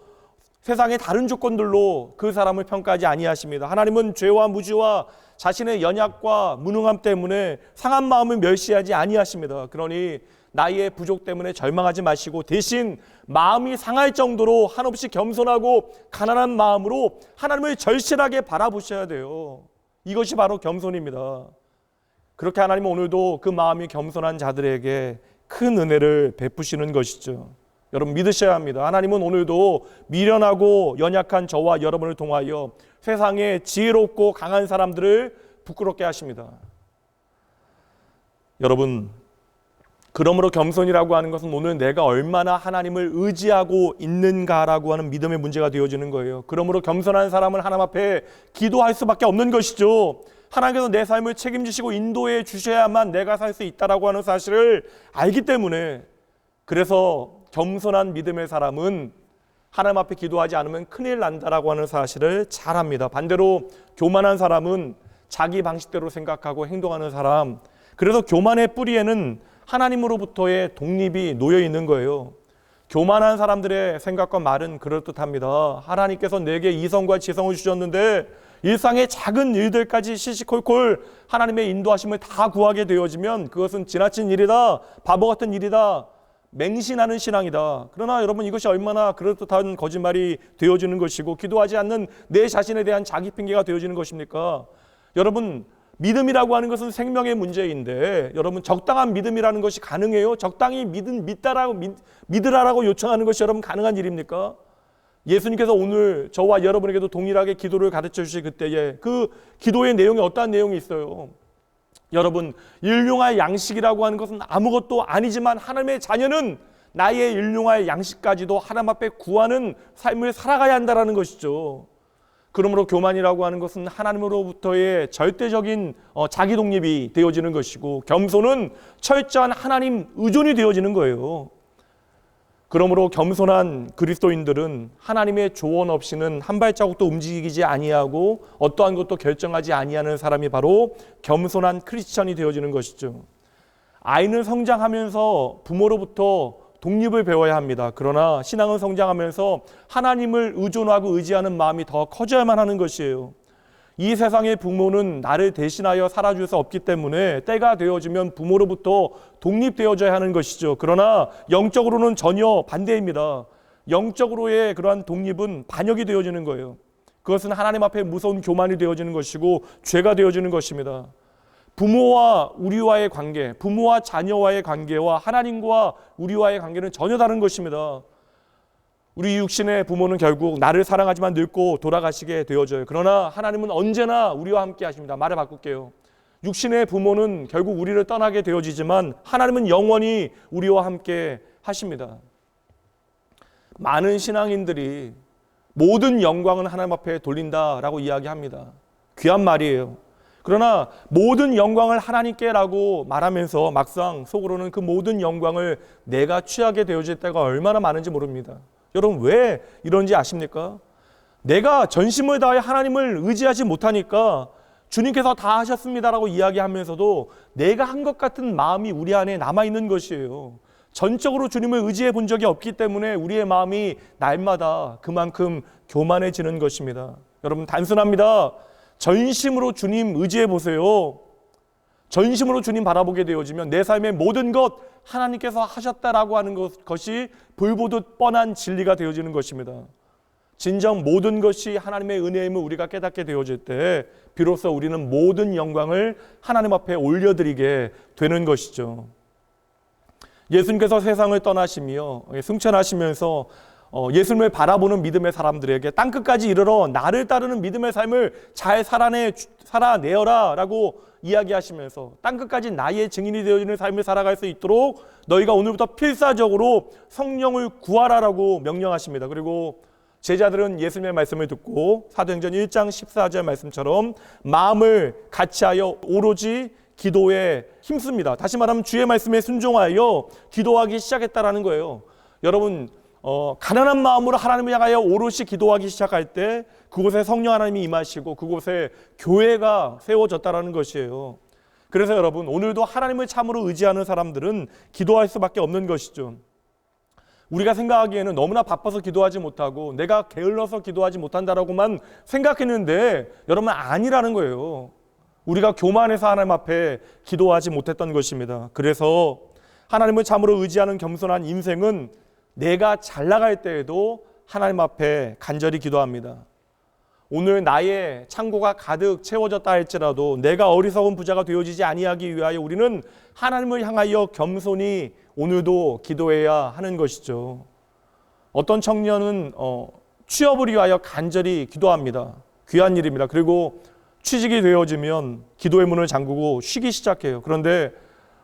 세상의 다른 조건들로 그 사람을 평가하지 아니하십니다. 하나님은 죄와 무지와 자신의 연약과 무능함 때문에 상한 마음을 멸시하지 아니하십니다. 그러니 나의 부족 때문에 절망하지 마시고 대신 마음이 상할 정도로 한없이 겸손하고 가난한 마음으로 하나님을 절실하게 바라보셔야 돼요. 이것이 바로 겸손입니다. 그렇게 하나님은 오늘도 그 마음이 겸손한 자들에게 큰 은혜를 베푸시는 것이죠. 여러분 믿으셔야 합니다. 하나님은 오늘도 미련하고 연약한 저와 여러분을 통하여 세상에 지혜롭고 강한 사람들을 부끄럽게 하십니다. 여러분, 그러므로 겸손이라고 하는 것은 오늘 내가 얼마나 하나님을 의지하고 있는가라고 하는 믿음의 문제가 되어지는 거예요. 그러므로 겸손한 사람은 하나님 앞에 기도할 수밖에 없는 것이죠. 하나님께서 내 삶을 책임지시고 인도해 주셔야만 내가 살 수 있다라고 하는 사실을 알기 때문에, 그래서 겸손한 믿음의 사람은 하나님 앞에 기도하지 않으면 큰일 난다라고 하는 사실을 잘 압니다. 반대로 교만한 사람은 자기 방식대로 생각하고 행동하는 사람, 그래서 교만의 뿌리에는 하나님으로부터의 독립이 놓여 있는 거예요. 교만한 사람들의 생각과 말은 그럴듯합니다. 하나님께서 내게 이성과 지성을 주셨는데 일상의 작은 일들까지 시시콜콜 하나님의 인도하심을 다 구하게 되어지면 그것은 지나친 일이다, 바보 같은 일이다, 맹신하는 신앙이다. 그러나 여러분, 이것이 얼마나 그럴듯한 거짓말이 되어지는 것이고 기도하지 않는 내 자신에 대한 자기 핑계가 되어지는 것입니까? 여러분, 믿음이라고 하는 것은 생명의 문제인데 여러분, 적당한 믿음이라는 것이 가능해요? 적당히 믿으라고 요청하는 것이 여러분 가능한 일입니까? 예수님께서 오늘 저와 여러분에게도 동일하게 기도를 가르쳐 주실 그때에 그 기도의 내용이 어떠한 내용이 있어요? 여러분, 일용할 양식이라고 하는 것은 아무것도 아니지만 하나님의 자녀는 나의 일용할 양식까지도 하나님 앞에 구하는 삶을 살아가야 한다는 것이죠. 그러므로 교만이라고 하는 것은 하나님으로부터의 절대적인 자기 독립이 되어지는 것이고, 겸손은 철저한 하나님 의존이 되어지는 거예요. 그러므로 겸손한 그리스도인들은 하나님의 조언 없이는 한 발자국도 움직이지 아니하고 어떠한 것도 결정하지 아니하는 사람이 바로 겸손한 크리스천이 되어지는 것이죠. 아이는 성장하면서 부모로부터 독립을 배워야 합니다. 그러나 신앙은 성장하면서 하나님을 의존하고 의지하는 마음이 더 커져야만 하는 것이에요. 이 세상의 부모는 나를 대신하여 살아줄 수 없기 때문에 때가 되어지면 부모로부터 독립되어져야 하는 것이죠. 그러나 영적으로는 전혀 반대입니다. 영적으로의 그러한 독립은 반역이 되어지는 거예요. 그것은 하나님 앞에 무서운 교만이 되어지는 것이고 죄가 되어지는 것입니다. 부모와 우리와의 관계, 부모와 자녀와의 관계와 하나님과 우리와의 관계는 전혀 다른 것입니다. 우리 육신의 부모는 결국 나를 사랑하지만 늙고 돌아가시게 되어져요. 그러나 하나님은 언제나 우리와 함께 하십니다. 말을 바꿀게요. 육신의 부모는 결국 우리를 떠나게 되어지지만 하나님은 영원히 우리와 함께 하십니다. 많은 신앙인들이 모든 영광은 하나님 앞에 돌린다라고 이야기합니다. 귀한 말이에요. 그러나 모든 영광을 하나님께라고 말하면서 막상 속으로는 그 모든 영광을 내가 취하게 되어질 때가 얼마나 많은지 모릅니다. 여러분, 왜 이런지 아십니까? 내가 전심을 다해 하나님을 의지하지 못하니까 주님께서 다 하셨습니다라고 이야기하면서도 내가 한 것 같은 마음이 우리 안에 남아있는 것이에요. 전적으로 주님을 의지해 본 적이 없기 때문에 우리의 마음이 날마다 그만큼 교만해지는 것입니다. 여러분, 단순합니다. 전심으로 주님 의지해 보세요. 전심으로 주님 바라보게 되어지면 내 삶의 모든 것 하나님께서 하셨다라고 하는 것이 불보듯 뻔한 진리가 되어지는 것입니다. 진정 모든 것이 하나님의 은혜임을 우리가 깨닫게 되어질 때 비로소 우리는 모든 영광을 하나님 앞에 올려드리게 되는 것이죠. 예수님께서 세상을 떠나시며 승천하시면서 예수님을 바라보는 믿음의 사람들에게 땅끝까지 이르러 나를 따르는 믿음의 삶을 잘 살아내어라 라고 이야기하시면서 땅끝까지 나의 증인이 되어지는 삶을 살아갈 수 있도록 너희가 오늘부터 필사적으로 성령을 구하라라고 명령하십니다. 그리고 제자들은 예수님의 말씀을 듣고 사도행전 1장 14절 말씀처럼 마음을 같이하여 오로지 기도에 힘씁니다. 다시 말하면 주의 말씀에 순종하여 기도하기 시작했다라는 거예요. 여러분, 가난한 마음으로 하나님을 향하여 오롯이 기도하기 시작할 때 그곳에 성령 하나님이 임하시고 그곳에 교회가 세워졌다라는 것이에요. 그래서 여러분, 오늘도 하나님을 참으로 의지하는 사람들은 기도할 수밖에 없는 것이죠. 우리가 생각하기에는 너무나 바빠서 기도하지 못하고 내가 게을러서 기도하지 못한다라고만 생각했는데 여러분, 아니라는 거예요. 우리가 교만해서 하나님 앞에 기도하지 못했던 것입니다. 그래서 하나님을 참으로 의지하는 겸손한 인생은 내가 잘 나갈 때에도 하나님 앞에 간절히 기도합니다. 오늘 나의 창고가 가득 채워졌다 할지라도 내가 어리석은 부자가 되어지지 아니하기 위하여 우리는 하나님을 향하여 겸손히 오늘도 기도해야 하는 것이죠. 어떤 청년은 취업을 위하여 간절히 기도합니다. 귀한 일입니다. 그리고 취직이 되어지면 기도의 문을 잠그고 쉬기 시작해요. 그런데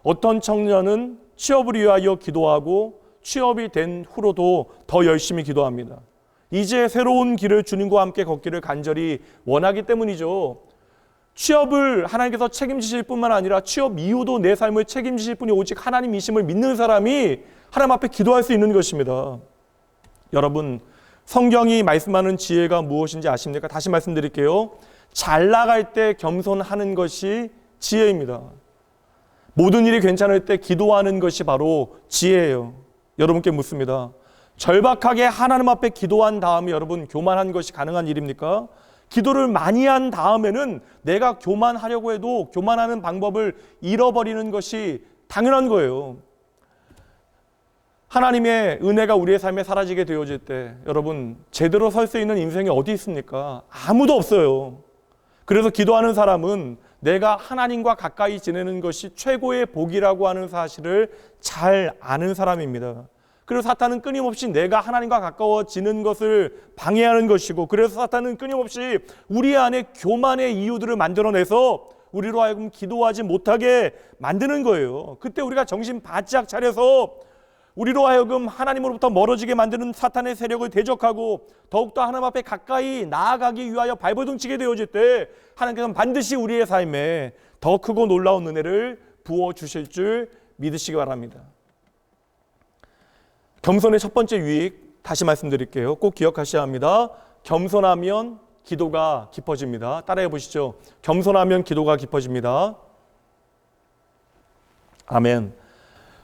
어떤 청년은 취업을 위하여 기도하고 취업이 된 후로도 더 열심히 기도합니다. 이제 새로운 길을 주님과 함께 걷기를 간절히 원하기 때문이죠. 취업을 하나님께서 책임지실 뿐만 아니라 취업 이후도 내 삶을 책임지실 분이 오직 하나님이심을 믿는 사람이 하나님 앞에 기도할 수 있는 것입니다. 여러분, 성경이 말씀하는 지혜가 무엇인지 아십니까? 다시 말씀드릴게요. 잘 나갈 때 겸손하는 것이 지혜입니다. 모든 일이 괜찮을 때 기도하는 것이 바로 지혜예요. 여러분께 묻습니다. 절박하게 하나님 앞에 기도한 다음에 여러분 교만한 것이 가능한 일입니까? 기도를 많이 한 다음에는 내가 교만하려고 해도 교만하는 방법을 잃어버리는 것이 당연한 거예요. 하나님의 은혜가 우리의 삶에 사라지게 되어질 때 여러분 제대로 설 수 있는 인생이 어디 있습니까? 아무도 없어요. 그래서 기도하는 사람은 내가 하나님과 가까이 지내는 것이 최고의 복이라고 하는 사실을 잘 아는 사람입니다. 그래서 사탄은 끊임없이 내가 하나님과 가까워지는 것을 방해하는 것이고, 그래서 사탄은 끊임없이 우리 안에 교만의 이유들을 만들어내서 우리로 하여금 기도하지 못하게 만드는 거예요. 그때 우리가 정신 바짝 차려서 우리로 하여금 하나님으로부터 멀어지게 만드는 사탄의 세력을 대적하고 더욱더 하나님 앞에 가까이 나아가기 위하여 발버둥치게 되어질 때 하나님께서는 반드시 우리의 삶에 더 크고 놀라운 은혜를 부어주실 줄 믿으시기 바랍니다. 겸손의 첫 번째 유익 다시 말씀드릴게요. 꼭 기억하셔야 합니다. 겸손하면 기도가 깊어집니다. 따라해 보시죠. 겸손하면 기도가 깊어집니다. 아멘.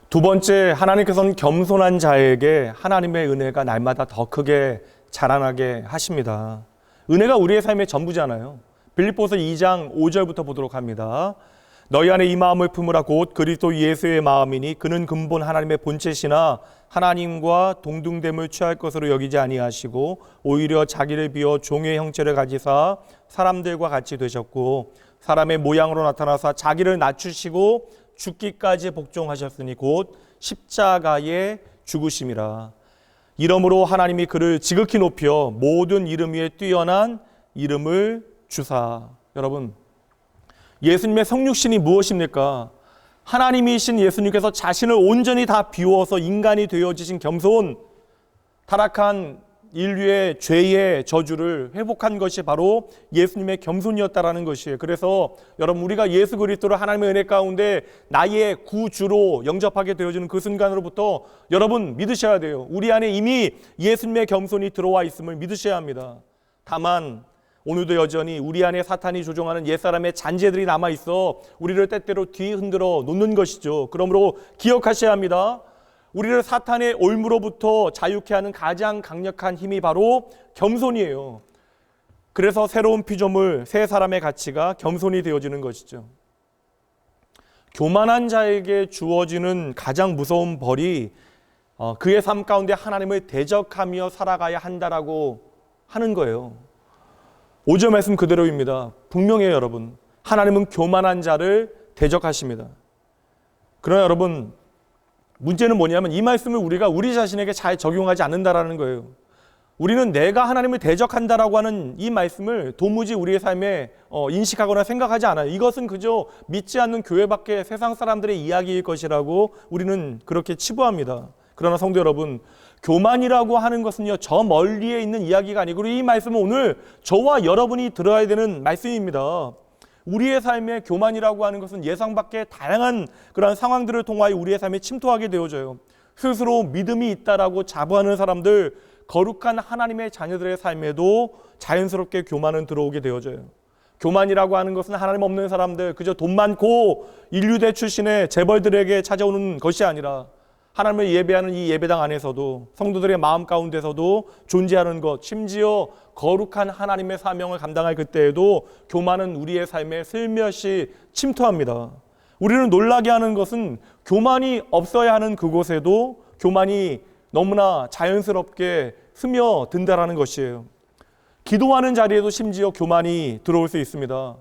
두 번째, 하나님께서는 겸손한 자에게 하나님의 은혜가 날마다 더 크게 자라나게 하십니다. 은혜가 우리의 삶의 전부잖아요. 빌립보서 2장 5절부터 보도록 합니다. 너희 안에 이 마음을 품으라 곧 그리스도 예수의 마음이니 그는 근본 하나님의 본체시나 하나님과 동등됨을 취할 것으로 여기지 아니하시고 오히려 자기를 비워 종의 형체를 가지사 사람들과 같이 되셨고 사람의 모양으로 나타나사 자기를 낮추시고 죽기까지 복종하셨으니 곧 십자가에 죽으심이라. 이러므로 하나님이 그를 지극히 높여 모든 이름 위에 뛰어난 이름을 주사. 여러분, 예수님의 성육신이 무엇입니까? 하나님이신 예수님께서 자신을 온전히 다 비워서 인간이 되어지신 겸손, 타락한 인류의 죄의 저주를 회복한 것이 바로 예수님의 겸손이었다라는 것이에요. 그래서 여러분, 우리가 예수 그리스도를 하나님의 은혜 가운데 나의 구주로 영접하게 되어지는 그 순간으로부터 여러분 믿으셔야 돼요. 우리 안에 이미 예수님의 겸손이 들어와 있음을 믿으셔야 합니다. 다만 오늘도 여전히 우리 안에 사탄이 조종하는 옛사람의 잔재들이 남아있어 우리를 때때로 뒤흔들어 놓는 것이죠. 그러므로 기억하셔야 합니다. 우리를 사탄의 올무로부터 자유케 하는 가장 강력한 힘이 바로 겸손이에요. 그래서 새로운 피조물, 새 사람의 가치가 겸손이 되어지는 것이죠. 교만한 자에게 주어지는 가장 무서운 벌이 그의 삶 가운데 하나님을 대적하며 살아가야 한다라고 하는 거예요. 5절 말씀 그대로입니다. 분명해요, 여러분. 하나님은 교만한 자를 대적하십니다. 그러나 여러분, 문제는 뭐냐면 이 말씀을 우리가 우리 자신에게 잘 적용하지 않는다라는 거예요. 우리는 내가 하나님을 대적한다라고 하는 이 말씀을 도무지 우리의 삶에 인식하거나 생각하지 않아요. 이것은 그저 믿지 않는 교회 밖의 세상 사람들의 이야기일 것이라고 우리는 그렇게 치부합니다. 그러나 성도 여러분, 교만이라고 하는 것은요, 저 멀리에 있는 이야기가 아니고 이 말씀은 오늘 저와 여러분이 들어야 되는 말씀입니다. 우리의 삶에 교만이라고 하는 것은 예상 밖의 다양한 그런 상황들을 통하여 우리의 삶에 침투하게 되어져요. 스스로 믿음이 있다라고 자부하는 사람들, 거룩한 하나님의 자녀들의 삶에도 자연스럽게 교만은 들어오게 되어져요. 교만이라고 하는 것은 하나님 없는 사람들, 그저 돈 많고 인류대 출신의 재벌들에게 찾아오는 것이 아니라 하나님을 예배하는 이 예배당 안에서도 성도들의 마음 가운데서도 존재하는 것, 심지어 거룩한 하나님의 사명을 감당할 그때에도 교만은 우리의 삶에 슬며시 침투합니다. 우리를 놀라게 하는 것은 교만이 없어야 하는 그곳에도 교만이 너무나 자연스럽게 스며든다라는 것이에요. 기도하는 자리에도 심지어 교만이 들어올 수 있습니다.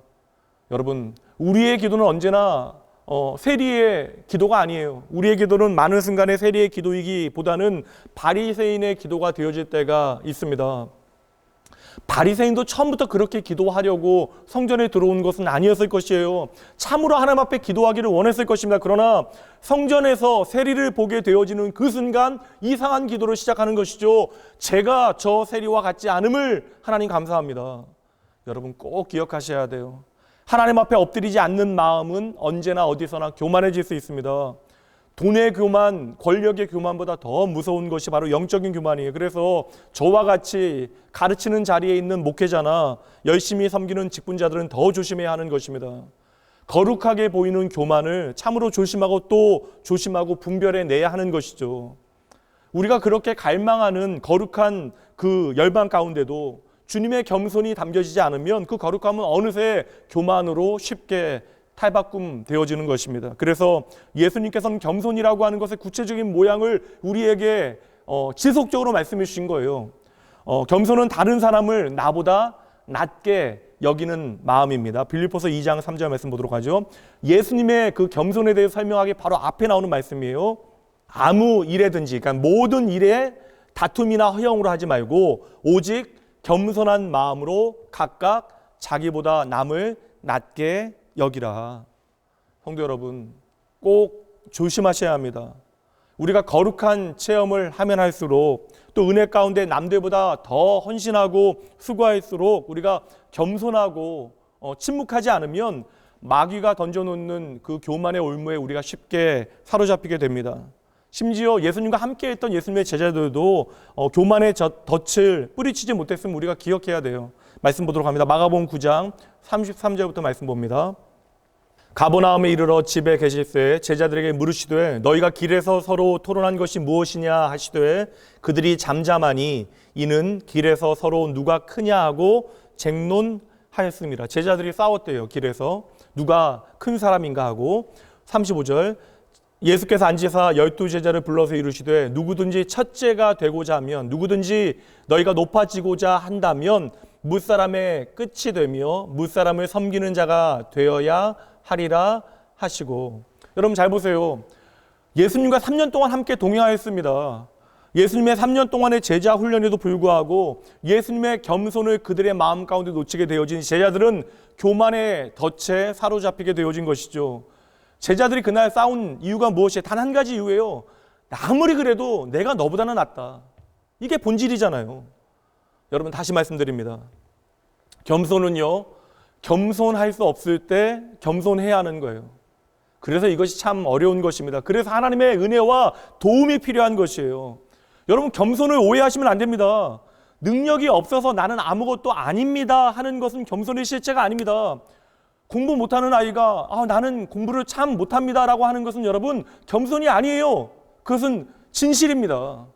여러분, 우리의 기도는 언제나 세리의 기도가 아니에요. 우리의 기도는 많은 순간에 세리의 기도이기보다는 바리새인의 기도가 되어질 때가 있습니다. 바리새인도 처음부터 그렇게 기도하려고 성전에 들어온 것은 아니었을 것이에요. 참으로 하나님 앞에 기도하기를 원했을 것입니다. 그러나 성전에서 세리를 보게 되어지는 그 순간 이상한 기도를 시작하는 것이죠. 제가 저 세리와 같지 않음을 하나님 감사합니다. 여러분 꼭 기억하셔야 돼요. 하나님 앞에 엎드리지 않는 마음은 언제나 어디서나 교만해질 수 있습니다. 돈의 교만, 권력의 교만보다 더 무서운 것이 바로 영적인 교만이에요. 그래서 저와 같이 가르치는 자리에 있는 목회자나 열심히 섬기는 직분자들은 더 조심해야 하는 것입니다. 거룩하게 보이는 교만을 참으로 조심하고 또 조심하고 분별해내야 하는 것이죠. 우리가 그렇게 갈망하는 거룩한 그 열방 가운데도 주님의 겸손이 담겨지지 않으면 그 거룩함은 어느새 교만으로 쉽게 탈바꿈 되어지는 것입니다. 그래서 예수님께서는 겸손이라고 하는 것의 구체적인 모양을 우리에게 지속적으로 말씀해 주신 거예요. 겸손은 다른 사람을 나보다 낮게 여기는 마음입니다. 빌립보서 2장 3절 말씀 보도록 하죠. 예수님의 그 겸손에 대해 설명하기 바로 앞에 나오는 말씀이에요. 아무 일에든지, 그러니까 모든 일에 다툼이나 허영으로 하지 말고 오직 겸손한 마음으로 각각 자기보다 남을 낮게 여기라. 성도 여러분, 꼭 조심하셔야 합니다. 우리가 거룩한 체험을 하면 할수록 또 은혜 가운데 남들보다 더 헌신하고 수고할수록 우리가 겸손하고 침묵하지 않으면 마귀가 던져놓는 그 교만의 올무에 우리가 쉽게 사로잡히게 됩니다. 심지어 예수님과 함께했던 예수님의 제자들도 교만의 덫을 뿌리치지 못했으면 우리가 기억해야 돼요. 말씀 보도록 합니다. 마가복음 9장 33절부터 말씀 봅니다. 가버나움에 이르러 집에 계실새 제자들에게 물으시되 너희가 길에서 서로 토론한 것이 무엇이냐 하시되 그들이 잠잠하니 이는 길에서 서로 누가 크냐 하고 쟁론하였습니다. 제자들이 싸웠대요. 길에서 누가 큰 사람인가 하고. 35절 예수께서 앉으사 12제자를 불러서 이르시되 누구든지 첫째가 되고자 하면 누구든지 너희가 높아지고자 한다면 무사람의 끝이 되며 무사람을 섬기는 자가 되어야 하리라 하시고. 여러분 잘 보세요. 예수님과 3년 동안 함께 동행하였습니다. 예수님의 3년 동안의 제자 훈련에도 불구하고 예수님의 겸손을 그들의 마음 가운데 놓치게 되어진 제자들은 교만의 덫에 사로잡히게 되어진 것이죠. 제자들이 그날 싸운 이유가 무엇이에요? 단 한 가지 이유예요. 아무리 그래도 내가 너보다는 낫다. 이게 본질이잖아요. 여러분 다시 말씀드립니다. 겸손은요, 겸손할 수 없을 때 겸손해야 하는 거예요. 그래서 이것이 참 어려운 것입니다. 그래서 하나님의 은혜와 도움이 필요한 것이에요. 여러분 겸손을 오해하시면 안 됩니다. 능력이 없어서 나는 아무것도 아닙니다 하는 것은 겸손의 실체가 아닙니다. 공부 못하는 아이가 나는 공부를 참 못합니다 라고 하는 것은 여러분 겸손이 아니에요. 그것은 진실입니다.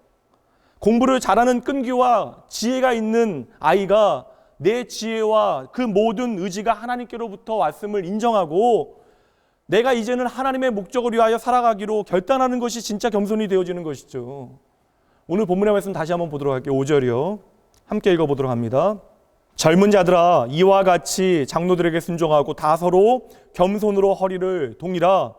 공부를 잘하는 끈기와 지혜가 있는 아이가 내 지혜와 그 모든 의지가 하나님께로부터 왔음을 인정하고 내가 이제는 하나님의 목적을 위하여 살아가기로 결단하는 것이 진짜 겸손이 되어지는 것이죠. 오늘 본문의 말씀 다시 한번 보도록 할게요. 5절이요. 함께 읽어보도록 합니다. 젊은 자들아 이와 같이 장로들에게 순종하고 다 서로 겸손으로 허리를 동이라.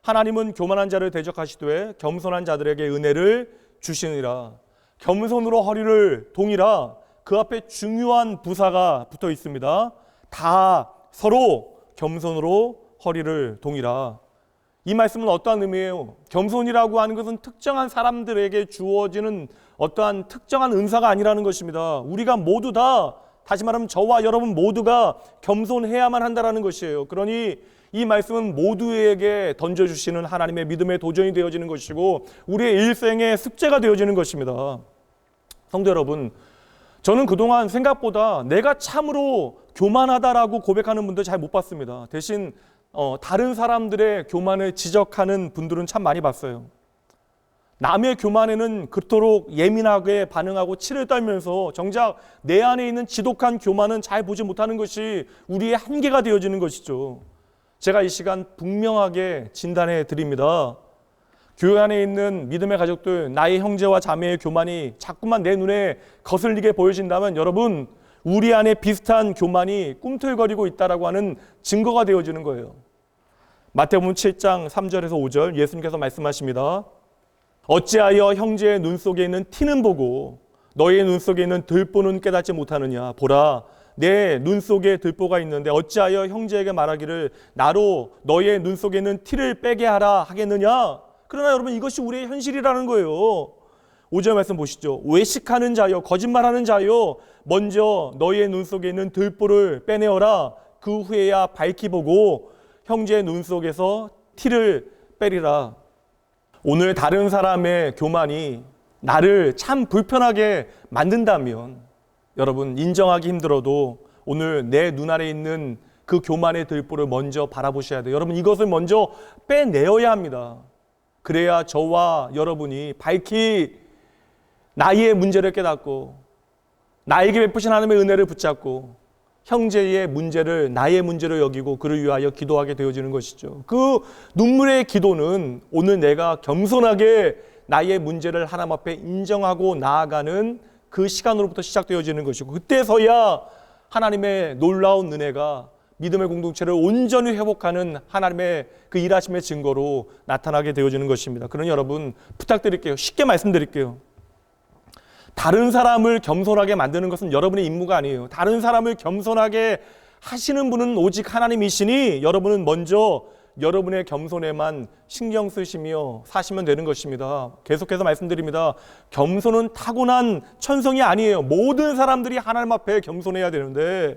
하나님은 교만한 자를 대적하시되 겸손한 자들에게 은혜를 주시느니라. 겸손으로 허리를 동이라. 그 앞에 중요한 부사가 붙어 있습니다. 다 서로 겸손으로 허리를 동이라. 이 말씀은 어떠한 의미예요? 겸손이라고 하는 것은 특정한 사람들에게 주어지는 어떠한 특정한 은사가 아니라는 것입니다. 우리가 모두 다, 다시 말하면 저와 여러분 모두가 겸손해야만 한다는 것이에요. 그러니 이 말씀은 모두에게 던져주시는 하나님의 믿음의 도전이 되어지는 것이고 우리의 일생의 숙제가 되어지는 것입니다. 성도 여러분, 저는 그동안 생각보다 내가 참으로 교만하다라고 고백하는 분들 잘 못 봤습니다. 대신 다른 사람들의 교만을 지적하는 분들은 참 많이 봤어요. 남의 교만에는 그토록 예민하게 반응하고 치를 떨면서 정작 내 안에 있는 지독한 교만은 잘 보지 못하는 것이 우리의 한계가 되어지는 것이죠. 제가 이 시간 분명하게 진단해 드립니다. 교회 안에 있는 믿음의 가족들, 나의 형제와 자매의 교만이 자꾸만 내 눈에 거슬리게 보여진다면 여러분, 우리 안에 비슷한 교만이 꿈틀거리고 있다라고 하는 증거가 되어지는 거예요. 마태복음 7장 3절에서 5절 예수님께서 말씀하십니다. 어찌하여 형제의 눈 속에 있는 티는 보고 너의 눈 속에 있는 들보는 깨닫지 못하느냐. 보라, 내 눈 속에 들보가 있는데 어찌하여 형제에게 말하기를 나로 너의 눈 속에 있는 티를 빼게 하라 하겠느냐. 그러나 여러분, 이것이 우리의 현실이라는 거예요. 5절 말씀 보시죠. 외식하는 자여, 거짓말하는 자여, 먼저 너의 눈 속에 있는 들보를 빼내어라. 그 후에야 밝히 보고 형제의 눈 속에서 티를 빼리라. 오늘 다른 사람의 교만이 나를 참 불편하게 만든다면 여러분, 인정하기 힘들어도 오늘 내 눈 아래 있는 그 교만의 들보를 먼저 바라보셔야 돼요. 여러분, 이것을 먼저 빼내어야 합니다. 그래야 저와 여러분이 밝히 나의 문제를 깨닫고 나에게 베푸신 하나님의 은혜를 붙잡고 형제의 문제를 나의 문제로 여기고 그를 위하여 기도하게 되어지는 것이죠. 그 눈물의 기도는 오늘 내가 겸손하게 나의 문제를 하나님 앞에 인정하고 나아가는 그 시간으로부터 시작되어지는 것이고 그때서야 하나님의 놀라운 은혜가 믿음의 공동체를 온전히 회복하는 하나님의 그 일하심의 증거로 나타나게 되어지는 것입니다. 그러니 여러분, 부탁드릴게요. 쉽게 말씀드릴게요. 다른 사람을 겸손하게 만드는 것은 여러분의 임무가 아니에요. 다른 사람을 겸손하게 하시는 분은 오직 하나님이시니 여러분은 먼저 여러분의 겸손에만 신경 쓰시며 사시면 되는 것입니다. 계속해서 말씀드립니다. 겸손은 타고난 천성이 아니에요. 모든 사람들이 하나님 앞에 겸손해야 되는데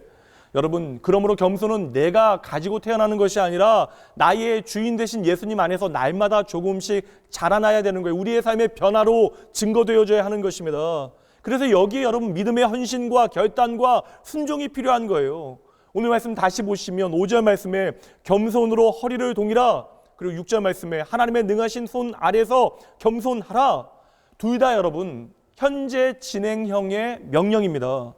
여러분, 그러므로 겸손은 내가 가지고 태어나는 것이 아니라 나의 주인 되신 예수님 안에서 날마다 조금씩 자라나야 되는 거예요. 우리의 삶의 변화로 증거되어져야 하는 것입니다. 그래서 여기에 여러분 믿음의 헌신과 결단과 순종이 필요한 거예요. 오늘 말씀 다시 보시면 5절 말씀에 겸손으로 허리를 동이라, 그리고 6절 말씀에 하나님의 능하신 손 아래서 겸손하라. 둘 다 여러분 현재 진행형의 명령입니다.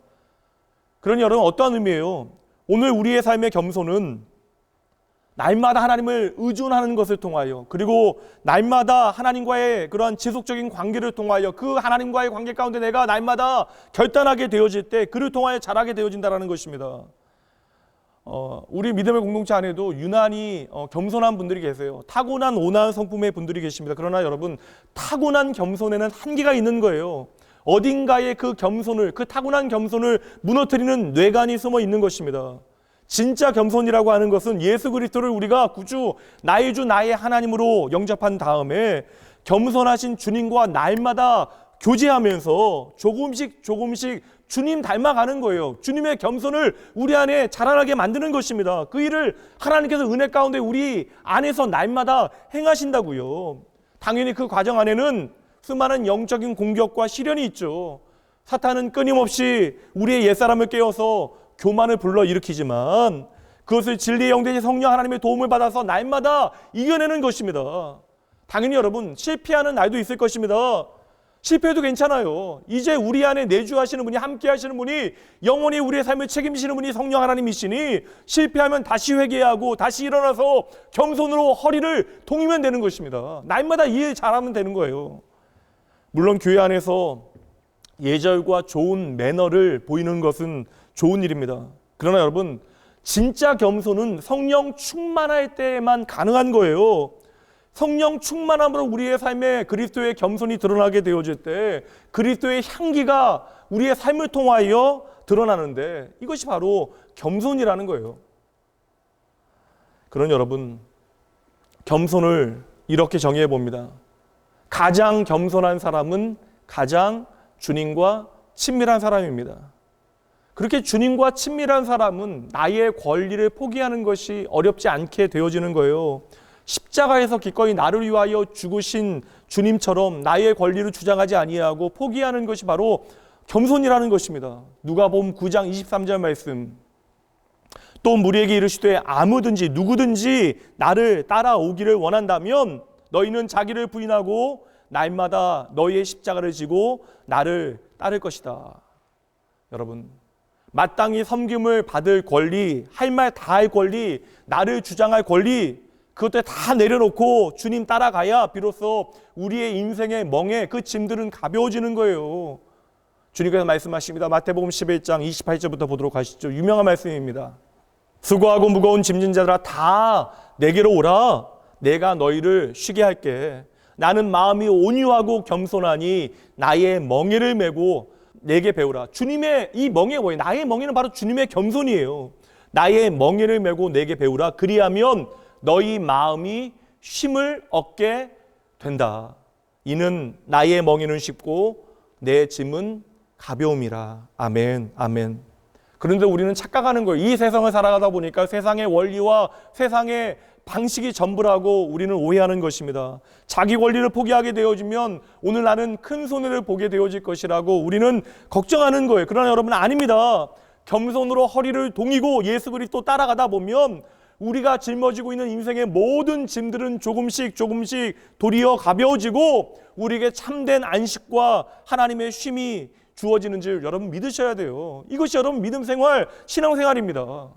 그러니 여러분, 어떠한 의미예요? 오늘 우리의 삶의 겸손은 날마다 하나님을 의존하는 것을 통하여, 그리고 날마다 하나님과의 그러한 지속적인 관계를 통하여 그 하나님과의 관계 가운데 내가 날마다 결단하게 되어질 때 그를 통하여 자라게 되어진다는 것입니다. 우리 믿음의 공동체 안에도 유난히 겸손한 분들이 계세요. 타고난 온화한 성품의 분들이 계십니다. 그러나 여러분, 타고난 겸손에는 한계가 있는 거예요. 어딘가에 그 겸손을, 그 타고난 겸손을 무너뜨리는 뇌관이 숨어 있는 것입니다. 진짜 겸손이라고 하는 것은 예수 그리스도를 우리가 구주, 나의 주, 나의 하나님으로 영접한 다음에 겸손하신 주님과 날마다 교제하면서 조금씩 주님 닮아가는 거예요. 주님의 겸손을 우리 안에 자라나게 만드는 것입니다. 그 일을 하나님께서 은혜 가운데 우리 안에서 날마다 행하신다고요. 당연히 그 과정 안에는 수많은 영적인 공격과 시련이 있죠. 사탄은 끊임없이 우리의 옛사람을 깨워서 교만을 불러일으키지만 그것을 진리의 영 되신 성령 하나님의 도움을 받아서 날마다 이겨내는 것입니다. 당연히 여러분 실패하는 날도 있을 것입니다. 실패해도 괜찮아요. 이제 우리 안에 내주하시는 분이, 함께 하시는 분이, 영원히 우리의 삶을 책임지시는 분이 성령 하나님이시니 실패하면 다시 회개하고 다시 일어나서 겸손으로 허리를 동이면 되는 것입니다. 날마다 이 일 잘하면 되는 거예요. 물론 교회 안에서 예절과 좋은 매너를 보이는 것은 좋은 일입니다. 그러나 여러분, 진짜 겸손은 성령 충만할 때만 가능한 거예요. 성령 충만함으로 우리의 삶에 그리스도의 겸손이 드러나게 되어질 때 그리스도의 향기가 우리의 삶을 통하여 드러나는데 이것이 바로 겸손이라는 거예요. 그런 여러분, 겸손을 이렇게 정의해 봅니다. 가장 겸손한 사람은 가장 주님과 친밀한 사람입니다. 그렇게 주님과 친밀한 사람은 나의 권리를 포기하는 것이 어렵지 않게 되어지는 거예요. 십자가에서 기꺼이 나를 위하여 죽으신 주님처럼 나의 권리를 주장하지 아니하고 포기하는 것이 바로 겸손이라는 것입니다. 누가복음 9장 23절 말씀. 또 무리에게 이르시되 아무든지 누구든지 나를 따라오기를 원한다면 너희는 자기를 부인하고 날마다 너희의 십자가를 지고 나를 따를 것이다. 여러분, 마땅히 섬김을 받을 권리, 할 말 다 할 권리, 나를 주장할 권리, 그것들 다 내려놓고 주님 따라가야 비로소 우리의 인생의 멍에 그 짐들은 가벼워지는 거예요. 주님께서 말씀하십니다. 마태복음 11장 28절부터 보도록 하시죠. 유명한 말씀입니다. 수고하고 무거운 짐진 자들아 다 내게로 오라. 내가 너희를 쉬게 할게. 나는 마음이 온유하고 겸손하니 나의 멍에를 메고 내게 배우라. 주님의 이 멍에가 뭐예요? 나의 멍에는 바로 주님의 겸손이에요. 나의 멍에를 메고 내게 배우라. 그리하면 너희 마음이 쉼을 얻게 된다. 이는 나의 멍에는 쉽고 내 짐은 가벼움이라. 아멘, 아멘. 그런데 우리는 착각하는 거예요. 이 세상을 살아가다 보니까 세상의 원리와 세상의 방식이 전부라고 우리는 오해하는 것입니다. 자기 권리를 포기하게 되어지면 오늘 나는 큰 손해를 보게 되어질 것이라고 우리는 걱정하는 거예요. 그러나 여러분, 아닙니다. 겸손으로 허리를 동이고 예수 그리스도 따라가다 보면 우리가 짊어지고 있는 인생의 모든 짐들은 조금씩 도리어 가벼워지고 우리에게 참된 안식과 하나님의 쉼이 주어지는 줄 여러분 믿으셔야 돼요. 이것이 여러분 믿음 생활, 신앙 생활입니다.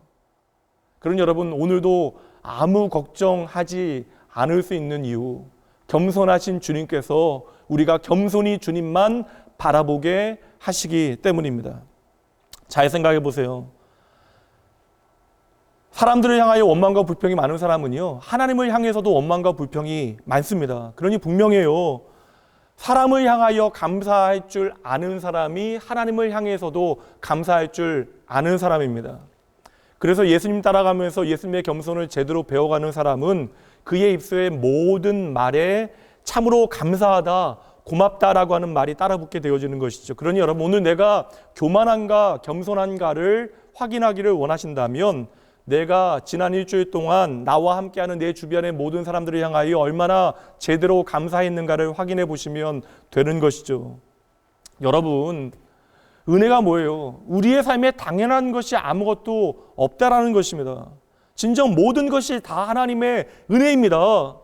그런 여러분, 오늘도 아무 걱정하지 않을 수 있는 이유, 겸손하신 주님께서 우리가 겸손히 주님만 바라보게 하시기 때문입니다. 잘 생각해 보세요. 사람들을 향하여 원망과 불평이 많은 사람은요, 하나님을 향해서도 원망과 불평이 많습니다. 그러니 분명해요. 사람을 향하여 감사할 줄 아는 사람이 하나님을 향해서도 감사할 줄 아는 사람입니다. 그래서 예수님 따라가면서 예수님의 겸손을 제대로 배워가는 사람은 그의 입술의 모든 말에 참으로 감사하다, 고맙다라고 하는 말이 따라붙게 되어지는 것이죠. 그러니 여러분, 오늘 내가 교만한가 겸손한가를 확인하기를 원하신다면 내가 지난 일주일 동안 나와 함께하는 내 주변의 모든 사람들을 향하여 얼마나 제대로 감사했는가를 확인해 보시면 되는 것이죠. 여러분, 은혜가 뭐예요? 우리의 삶에 당연한 것이 아무것도 없다라는 것입니다. 진정 모든 것이 다 하나님의 은혜입니다.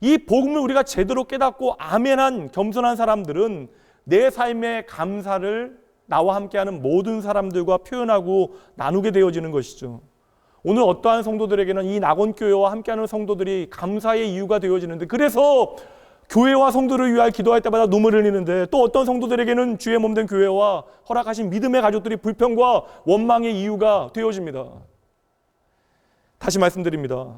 이 복음을 우리가 제대로 깨닫고 아멘한 겸손한 사람들은 내 삶의 감사를 나와 함께하는 모든 사람들과 표현하고 나누게 되어지는 것이죠. 오늘 어떠한 성도들에게는 이 낙원교회와 함께하는 성도들이 감사의 이유가 되어지는데, 그래서 교회와 성도를 위하여 기도할 때마다 눈물을 흘리는데, 또 어떤 성도들에게는 주의 몸된 교회와 허락하신 믿음의 가족들이 불평과 원망의 이유가 되어집니다. 다시 말씀드립니다.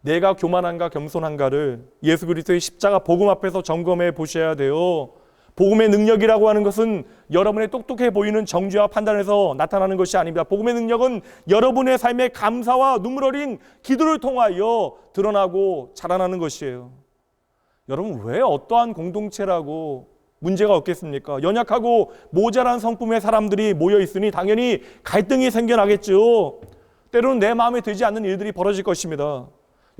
내가 교만한가 겸손한가를 예수 그리스도의 십자가 복음 앞에서 점검해 보셔야 돼요. 복음의 능력이라고 하는 것은 여러분의 똑똑해 보이는 정죄와 판단에서 나타나는 것이 아닙니다. 복음의 능력은 여러분의 삶의 감사와 눈물 어린 기도를 통하여 드러나고 자라나는 것이에요. 여러분, 왜 어떠한 공동체라고 문제가 없겠습니까? 연약하고 모자란 성품의 사람들이 모여 있으니 당연히 갈등이 생겨나겠죠. 때로는 내 마음에 들지 않는 일들이 벌어질 것입니다.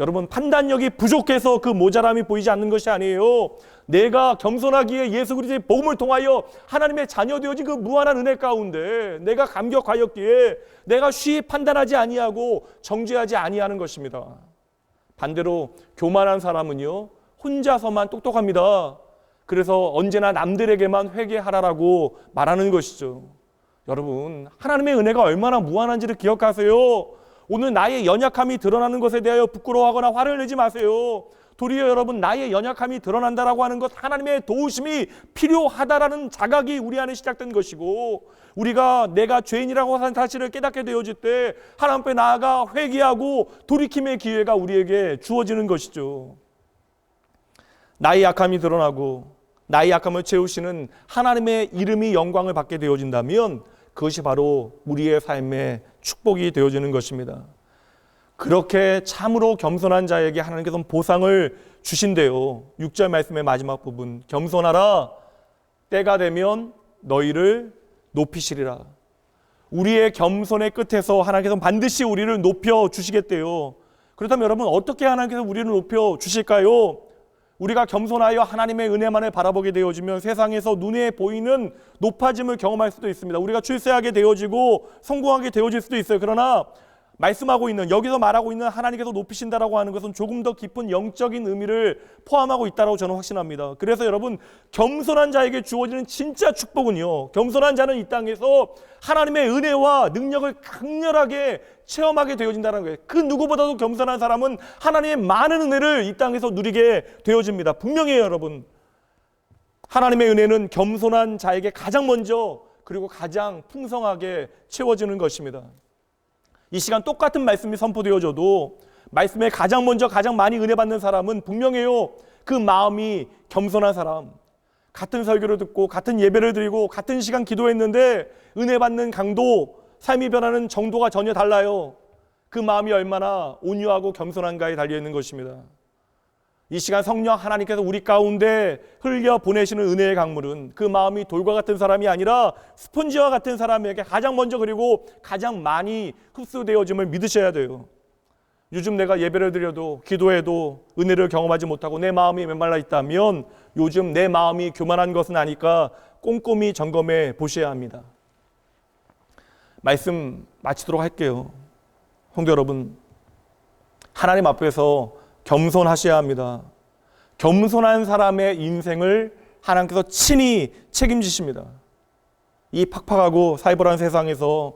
여러분, 판단력이 부족해서 그 모자람이 보이지 않는 것이 아니에요. 내가 겸손하기에 예수 그리스도의 복음을 통하여 하나님의 자녀 되어진 그 무한한 은혜 가운데 내가 감격하였기에 내가 쉬이 판단하지 아니하고 정죄하지 아니하는 것입니다. 반대로 교만한 사람은요, 혼자서만 똑똑합니다. 그래서 언제나 남들에게만 회개하라라고 말하는 것이죠. 여러분, 하나님의 은혜가 얼마나 무한한지를 기억하세요. 오늘 나의 연약함이 드러나는 것에 대하여 부끄러워하거나 화를 내지 마세요. 도리어 여러분, 나의 연약함이 드러난다라고 하는 것, 하나님의 도우심이 필요하다라는 자각이 우리 안에 시작된 것이고, 우리가 내가 죄인이라고 하는 사실을 깨닫게 되어질 때 하나님 앞에 나아가 회개하고 돌이킴의 기회가 우리에게 주어지는 것이죠. 나의 약함이 드러나고 나의 약함을 채우시는 하나님의 이름이 영광을 받게 되어진다면 그것이 바로 우리의 삶의 축복이 되어지는 것입니다. 그렇게 참으로 겸손한 자에게 하나님께서는 보상을 주신대요. 6절 말씀의 마지막 부분, 겸손하라, 때가 되면 너희를 높이시리라. 우리의 겸손의 끝에서 하나님께서는 반드시 우리를 높여 주시겠대요. 그렇다면 여러분, 어떻게 하나님께서 우리를 높여 주실까요? 우리가 겸손하여 하나님의 은혜만을 바라보게 되어지면 세상에서 눈에 보이는 높아짐을 경험할 수도 있습니다. 우리가 출세하게 되어지고 성공하게 되어질 수도 있어요. 그러나 말씀하고 있는, 여기서 말하고 있는 하나님께서 높이신다라고 하는 것은 조금 더 깊은 영적인 의미를 포함하고 있다고 저는 확신합니다. 그래서 여러분, 겸손한 자에게 주어지는 진짜 축복은요, 겸손한 자는 이 땅에서 하나님의 은혜와 능력을 강렬하게 체험하게 되어진다는 거예요. 그 누구보다도 겸손한 사람은 하나님의 많은 은혜를 이 땅에서 누리게 되어집니다. 분명히 여러분, 하나님의 은혜는 겸손한 자에게 가장 먼저 그리고 가장 풍성하게 채워지는 것입니다. 이 시간 똑같은 말씀이 선포되어져도 말씀에 가장 먼저 가장 많이 은혜 받는 사람은 분명해요. 그 마음이 겸손한 사람. 같은 설교를 듣고 같은 예배를 드리고 같은 시간 기도했는데 은혜 받는 강도, 삶이 변하는 정도가 전혀 달라요. 그 마음이 얼마나 온유하고 겸손한가에 달려있는 것입니다. 이 시간 성령 하나님께서 우리 가운데 흘려 보내시는 은혜의 강물은 그 마음이 돌과 같은 사람이 아니라 스펀지와 같은 사람에게 가장 먼저 그리고 가장 많이 흡수되어짐을 믿으셔야 돼요. 요즘 내가 예배를 드려도 기도해도 은혜를 경험하지 못하고 내 마음이 메말라 있다면 요즘 내 마음이 교만한 것은 아니까 꼼꼼히 점검해 보셔야 합니다. 말씀 마치도록 할게요. 성도 여러분, 하나님 앞에서 겸손하셔야 합니다. 겸손한 사람의 인생을 하나님께서 친히 책임지십니다. 이 팍팍하고 살벌한 세상에서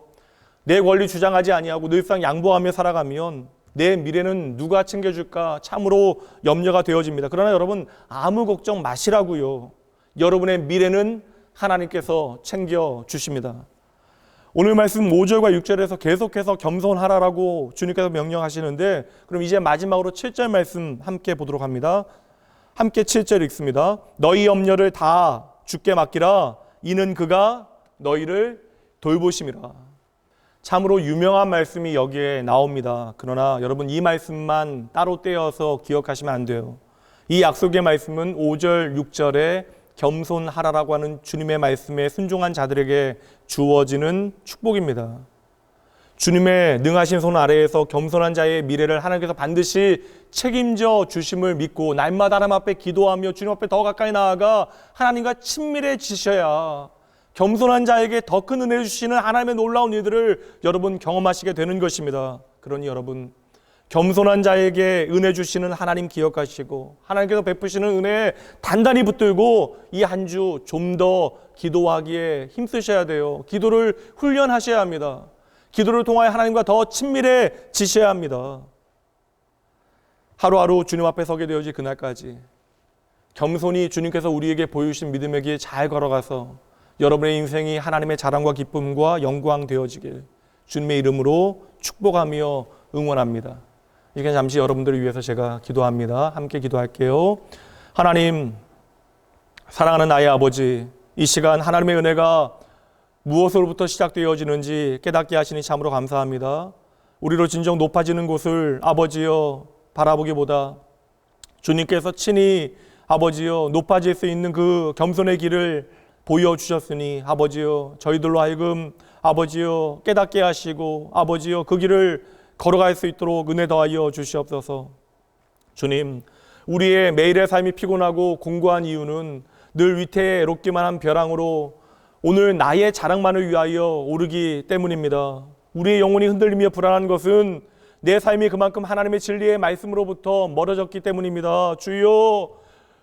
내 권리 주장하지 아니하고 늘상 양보하며 살아가면 내 미래는 누가 챙겨줄까 참으로 염려가 되어집니다. 그러나 여러분, 아무 걱정 마시라고요. 여러분의 미래는 하나님께서 챙겨주십니다. 오늘 말씀 5절과 6절에서 계속해서 겸손하라라고 주님께서 명령하시는데, 그럼 이제 마지막으로 7절 말씀 함께 보도록 합니다. 함께 7절 읽습니다. 너희 염려를 다 주께 맡기라. 이는 그가 너희를 돌보심이라. 참으로 유명한 말씀이 여기에 나옵니다. 그러나 여러분, 이 말씀만 따로 떼어서 기억하시면 안 돼요. 이 약속의 말씀은 5절, 6절에 겸손하라라고 하는 주님의 말씀에 순종한 자들에게 주어지는 축복입니다. 주님의 능하신 손 아래에서 겸손한 자의 미래를 하나님께서 반드시 책임져 주심을 믿고 날마다 하나님 앞에 기도하며 주님 앞에 더 가까이 나아가 하나님과 친밀해지셔야 겸손한 자에게 더 큰 은혜 주시는 하나님의 놀라운 일들을 여러분 경험하시게 되는 것입니다. 그러니 여러분, 겸손한 자에게 은혜 주시는 하나님 기억하시고 하나님께서 베푸시는 은혜에 단단히 붙들고 이 한 주 좀 더 기도하기에 힘쓰셔야 돼요. 기도를 훈련하셔야 합니다. 기도를 통하여 하나님과 더 친밀해지셔야 합니다. 하루하루 주님 앞에 서게 되어질 그날까지 겸손히 주님께서 우리에게 보여주신 믿음의 길 잘 걸어가서 여러분의 인생이 하나님의 자랑과 기쁨과 영광 되어지길 주님의 이름으로 축복하며 응원합니다. 이제 잠시 여러분들을 위해서 제가 기도합니다. 함께 기도할게요. 하나님, 사랑하는 나의 아버지, 이 시간 하나님의 은혜가 무엇으로부터 시작되어지는지 깨닫게 하시니 참으로 감사합니다. 우리로 진정 높아지는 곳을 아버지여 바라보기보다 주님께서 친히 아버지여 높아질 수 있는 그 겸손의 길을 보여주셨으니 아버지여 저희들로 하여금 아버지여 깨닫게 하시고 아버지여 그 길을 걸어갈 수 있도록 은혜 더하여 주시옵소서. 주님, 우리의 매일의 삶이 피곤하고 공고한 이유는 늘 위태롭기만 한 벼랑으로 오늘 나의 자랑만을 위하여 오르기 때문입니다. 우리의 영혼이 흔들리며 불안한 것은 내 삶이 그만큼 하나님의 진리의 말씀으로부터 멀어졌기 때문입니다. 주여,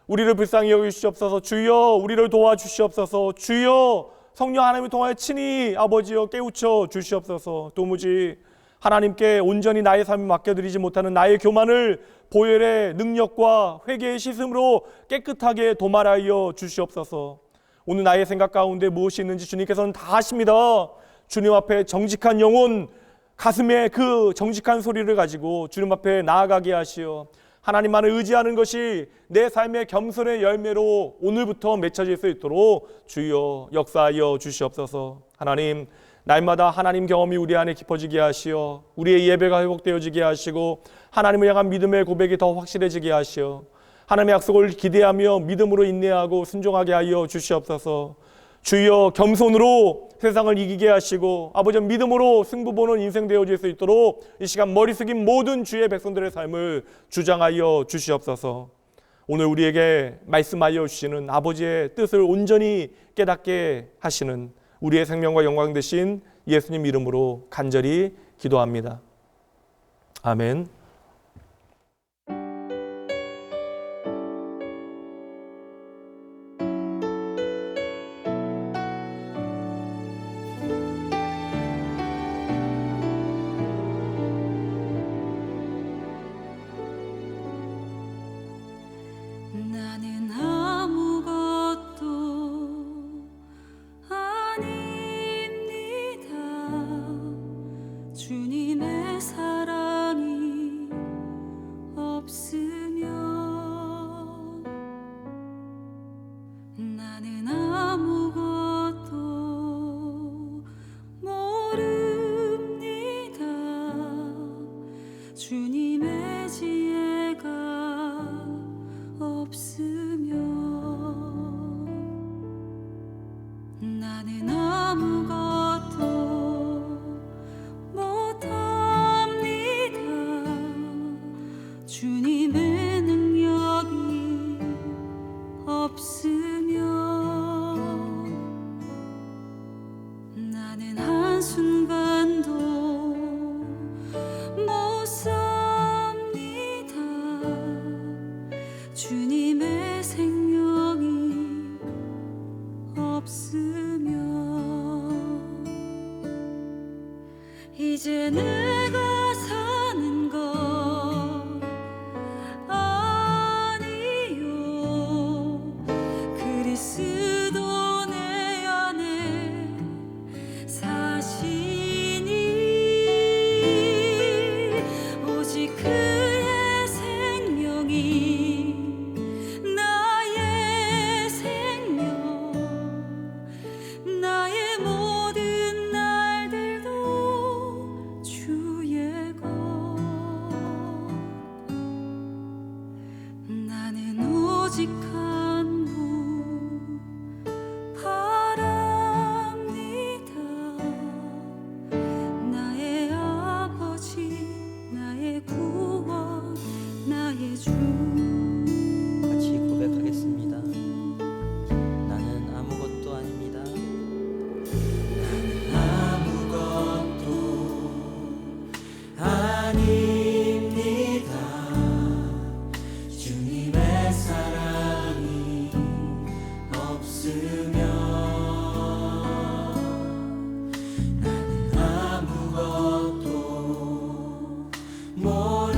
우리를 불쌍히 여기시옵소서. 주여, 우리를 도와주시옵소서. 주여, 성령 하나님을 통하여 친히 아버지여 깨우쳐 주시옵소서. 도무지 하나님께 온전히 나의 삶을 맡겨드리지 못하는 나의 교만을 보혈의 능력과 회개의 씻음으로 깨끗하게 도말하여 주시옵소서. 오늘 나의 생각 가운데 무엇이 있는지 주님께서는 다 아십니다. 주님 앞에 정직한 영혼, 가슴에 그 정직한 소리를 가지고 주님 앞에 나아가게 하시어 하나님만을 의지하는 것이 내 삶의 겸손의 열매로 오늘부터 맺혀질 수 있도록 주여 역사하여 주시옵소서. 하나님, 날마다 하나님 경험이 우리 안에 깊어지게 하시어 우리의 예배가 회복되어지게 하시고 하나님을 향한 믿음의 고백이 더 확실해지게 하시어 하나님의 약속을 기대하며 믿음으로 인내하고 순종하게 하여 주시옵소서. 주여, 겸손으로 세상을 이기게 하시고 아버지 믿음으로 승부 보는 인생 되어질 수 있도록 이 시간 머리 숙인 모든 주의 백성들의 삶을 주장하여 주시옵소서. 오늘 우리에게 말씀하여 주시는 아버지의 뜻을 온전히 깨닫게 하시는 우리의 생명과 영광 되신 예수님 이름으로 간절히 기도합니다. 아멘. 나는 아무것도 아닙니다. 주님의 사랑이 없으면 나는 아무것도 모릅니다. 주님의 지혜가 없으면 나는 아무것도 못합니다. 주님의 능력이 없으면 나는 한순간도 못 삽니다. 주님의 생명이 없으면 이제 내가 사는 것 아니요 그리스도 내 안에 사시니 오직 그의 생명이 나의 생명 나의 모든 날들도 주의 것 나는 오직 한 분 바랍니다. 나의 아버지 나의 구원 나의 주 같이 고백하겠습니다. 나는 아무것도 아닙니다. 나는 아무것도 아닙니다. 주님의 사랑이 없으면 나는 아무것도 모릅니다.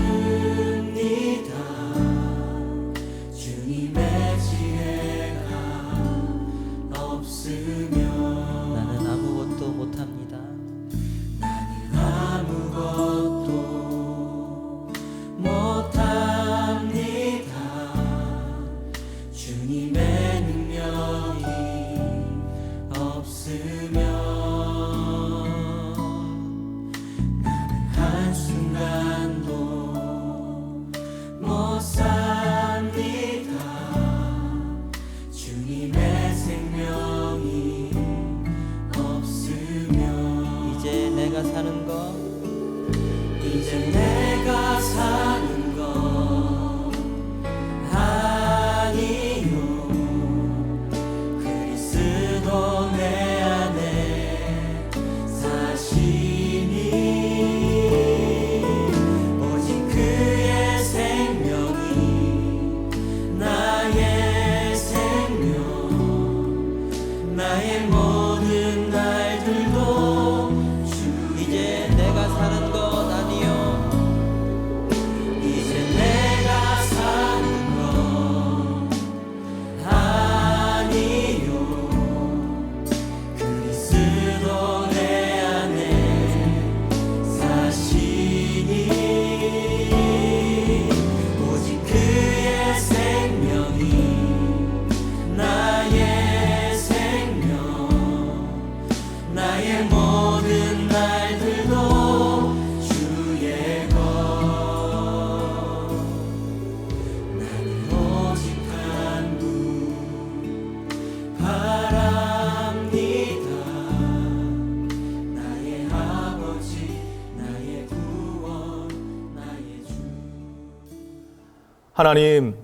하나님,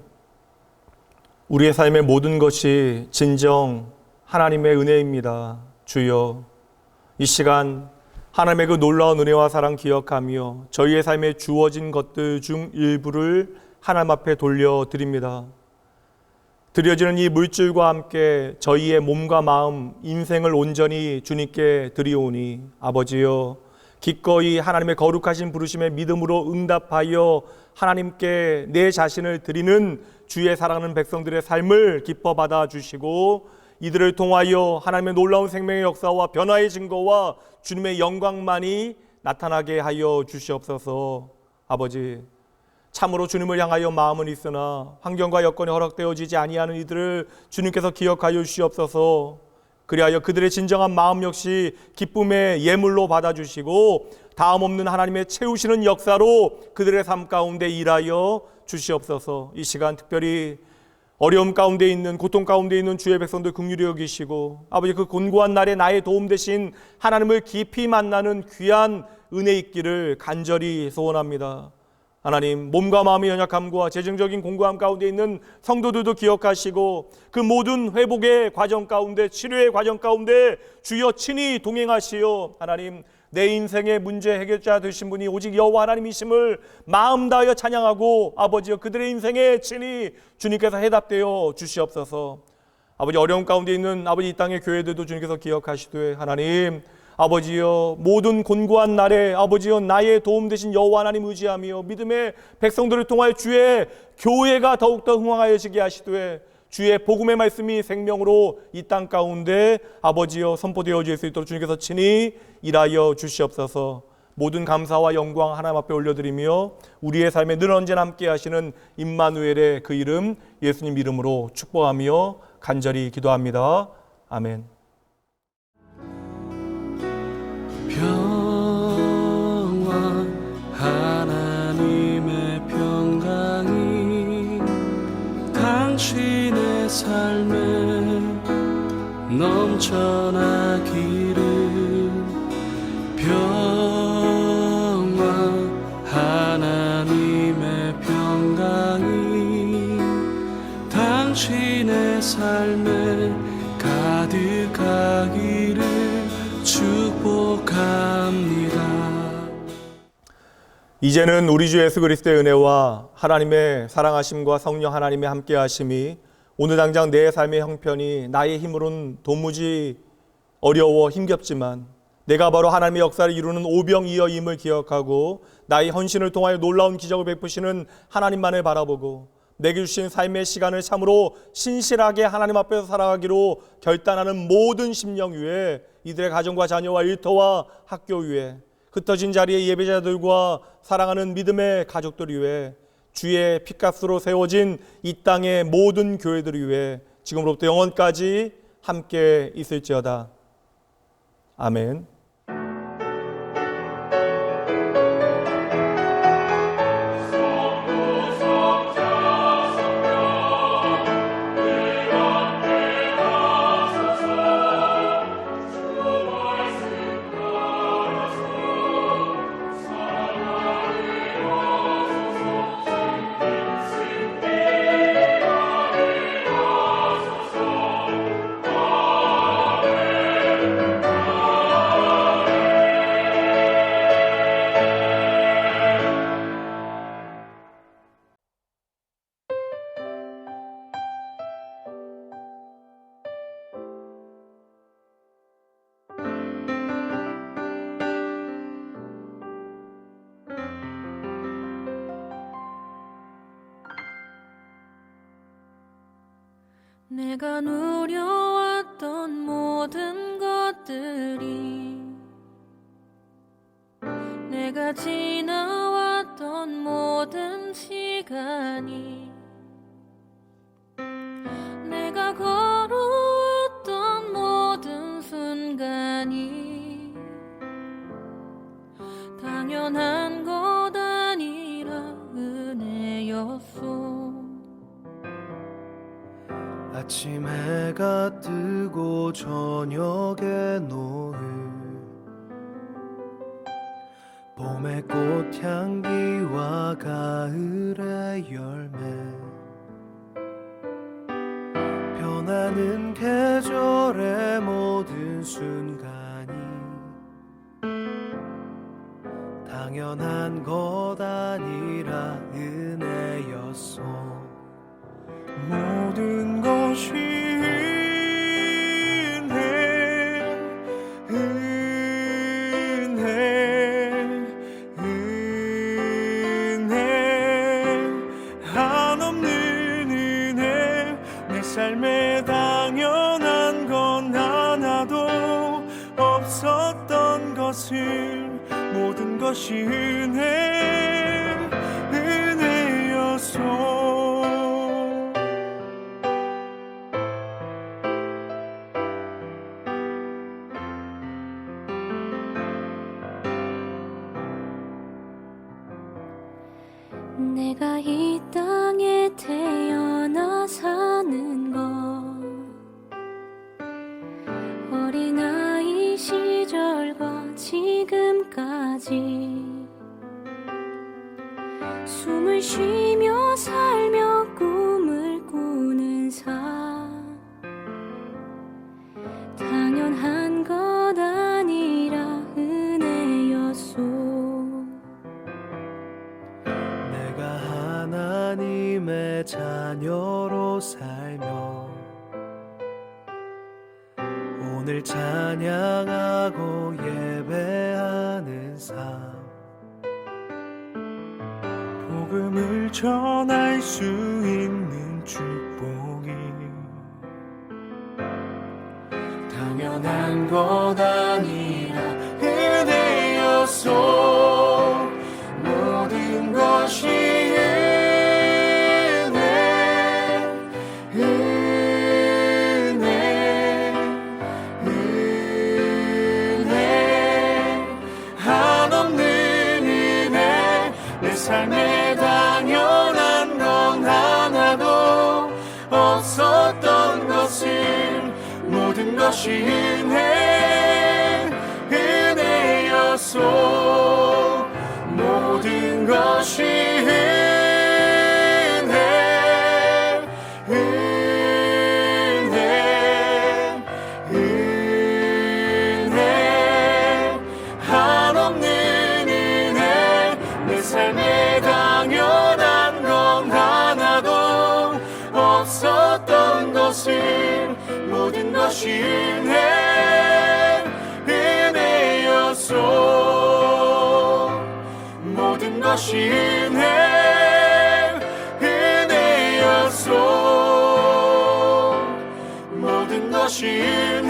우리의 삶의 모든 것이 진정 하나님의 은혜입니다. 주여, 이 시간 하나님의 그 놀라운 은혜와 사랑 기억하며 저희의 삶에 주어진 것들 중 일부를 하나님 앞에 돌려드립니다. 드려지는 이 물질과 함께 저희의 몸과 마음, 인생을 온전히 주님께 드리오니 아버지여, 기꺼이 하나님의 거룩하신 부르심에 믿음으로 응답하여 하나님께 내 자신을 드리는 주의 사랑하는 백성들의 삶을 기뻐 받아주시고, 이들을 통하여 하나님의 놀라운 생명의 역사와 변화의 증거와 주님의 영광만이 나타나게 하여 주시옵소서. 아버지, 참으로 주님을 향하여 마음은 있으나 환경과 여건이 허락되어지지 아니하는 이들을 주님께서 기억하여 주시옵소서. 그리하여 그들의 진정한 마음 역시 기쁨의 예물로 받아주시고 다음 없는 하나님의 채우시는 역사로 그들의 삶 가운데 일하여 주시옵소서. 이 시간 특별히 어려움 가운데 있는, 고통 가운데 있는 주의 백성들 긍휼히 여기시고, 아버지, 그 곤고한 날에 나의 도움 되신 하나님을 깊이 만나는 귀한 은혜 있기를 간절히 소원합니다. 하나님, 몸과 마음의 연약함과 재정적인 공고함 가운데 있는 성도들도 기억하시고 그 모든 회복의 과정 가운데, 치료의 과정 가운데 주여 친히 동행하시어 하나님, 내 인생의 문제 해결자 되신 분이 오직 여호와 하나님이심을 마음 다하여 찬양하고 아버지여, 그들의 인생에 친히 주님께서 해답되어 주시옵소서. 아버지, 어려움 가운데 있는 아버지 이 땅의 교회들도 주님께서 기억하시되 하나님, 아버지여, 모든 곤고한 날에 아버지여 나의 도움 되신 여호와 하나님 의지하며 믿음의 백성들을 통하여 주의 교회가 더욱더 흥왕하여지게 하시되 주의 복음의 말씀이 생명으로 이 땅 가운데 아버지여 선포되어질 수 있도록 주님께서 친히 일하여 주시옵소서. 모든 감사와 영광 하나님 앞에 올려드리며 우리의 삶에 늘 언제나 함께 하시는 임마누엘의 그 이름 예수님 이름으로 축복하며 간절히 기도합니다. 아멘. 평화 하나님의 평강이 당신의 삶에 넘쳐나기를. 평화 하나님의 평강이 당신의 삶에 가득하기를 축복합니다. 이제는 우리 주 예수 그리스도의 은혜와 하나님의 사랑하심과 성령 하나님의 함께하심이 오늘 당장 내 삶의 형편이 나의 힘으로는 도무지 어려워 힘겹지만 내가 바로 하나님의 역사를 이루는 오병이어임을 기억하고 나의 헌신을 통하여 놀라운 기적을 베푸시는 하나님만을 바라보고 내게 주신 삶의 시간을 참으로 신실하게 하나님 앞에서 살아가기로 결단하는 모든 심령 위에, 이들의 가정과 자녀와 일터와 학교 위에, 흩어진 자리의 예배자들과 사랑하는 믿음의 가족들 위에, 주의 피값으로 세워진 이 땅의 모든 교회들 위에 지금으로부터 영원까지 함께 있을지어다. 아멘. 내가 누려왔던 모든 것들이, 내가 지나왔던 모든 시간이, 내가 걸어왔던 모든 순간이 당연한 것 아니라 은혜였소. 아침 해가 뜨고 저녁에 노을, 봄 봄의 꽃향기와 가을의 열매 변하는 계절의 모든 순간이 당연한 것 아니라 은혜였어. 모든 것이 은혜 한없는 은혜. 내 삶에 당연한 건 하나도 없었던 것을 모든 것이 은혜였어. 내가 이 땅에 태어나 사는 것 어린아이 시절과 지금까지 숨을 쉬며 살며 꿈을 꾸는 삶 당연한 것 아니라 은혜였소. 내가 하나님의 자녀로 살며 오늘 찬양하고 예배하는 삶 복음을 전할 수 있는 축복이 당연한 것 아니라 은혜였소. 모든 것이 은혜 한없는 은혜. 내 삶에 당연한 건 하나도 없었던 것을 모든 것이 은혜였소. 모든 것이 은혜 한없는 은혜. 내 삶에 당연한 건 하나도 없었던 것을 모든 것이 은혜였소. 모든 것이 은혜였소. 모든 것이 은혜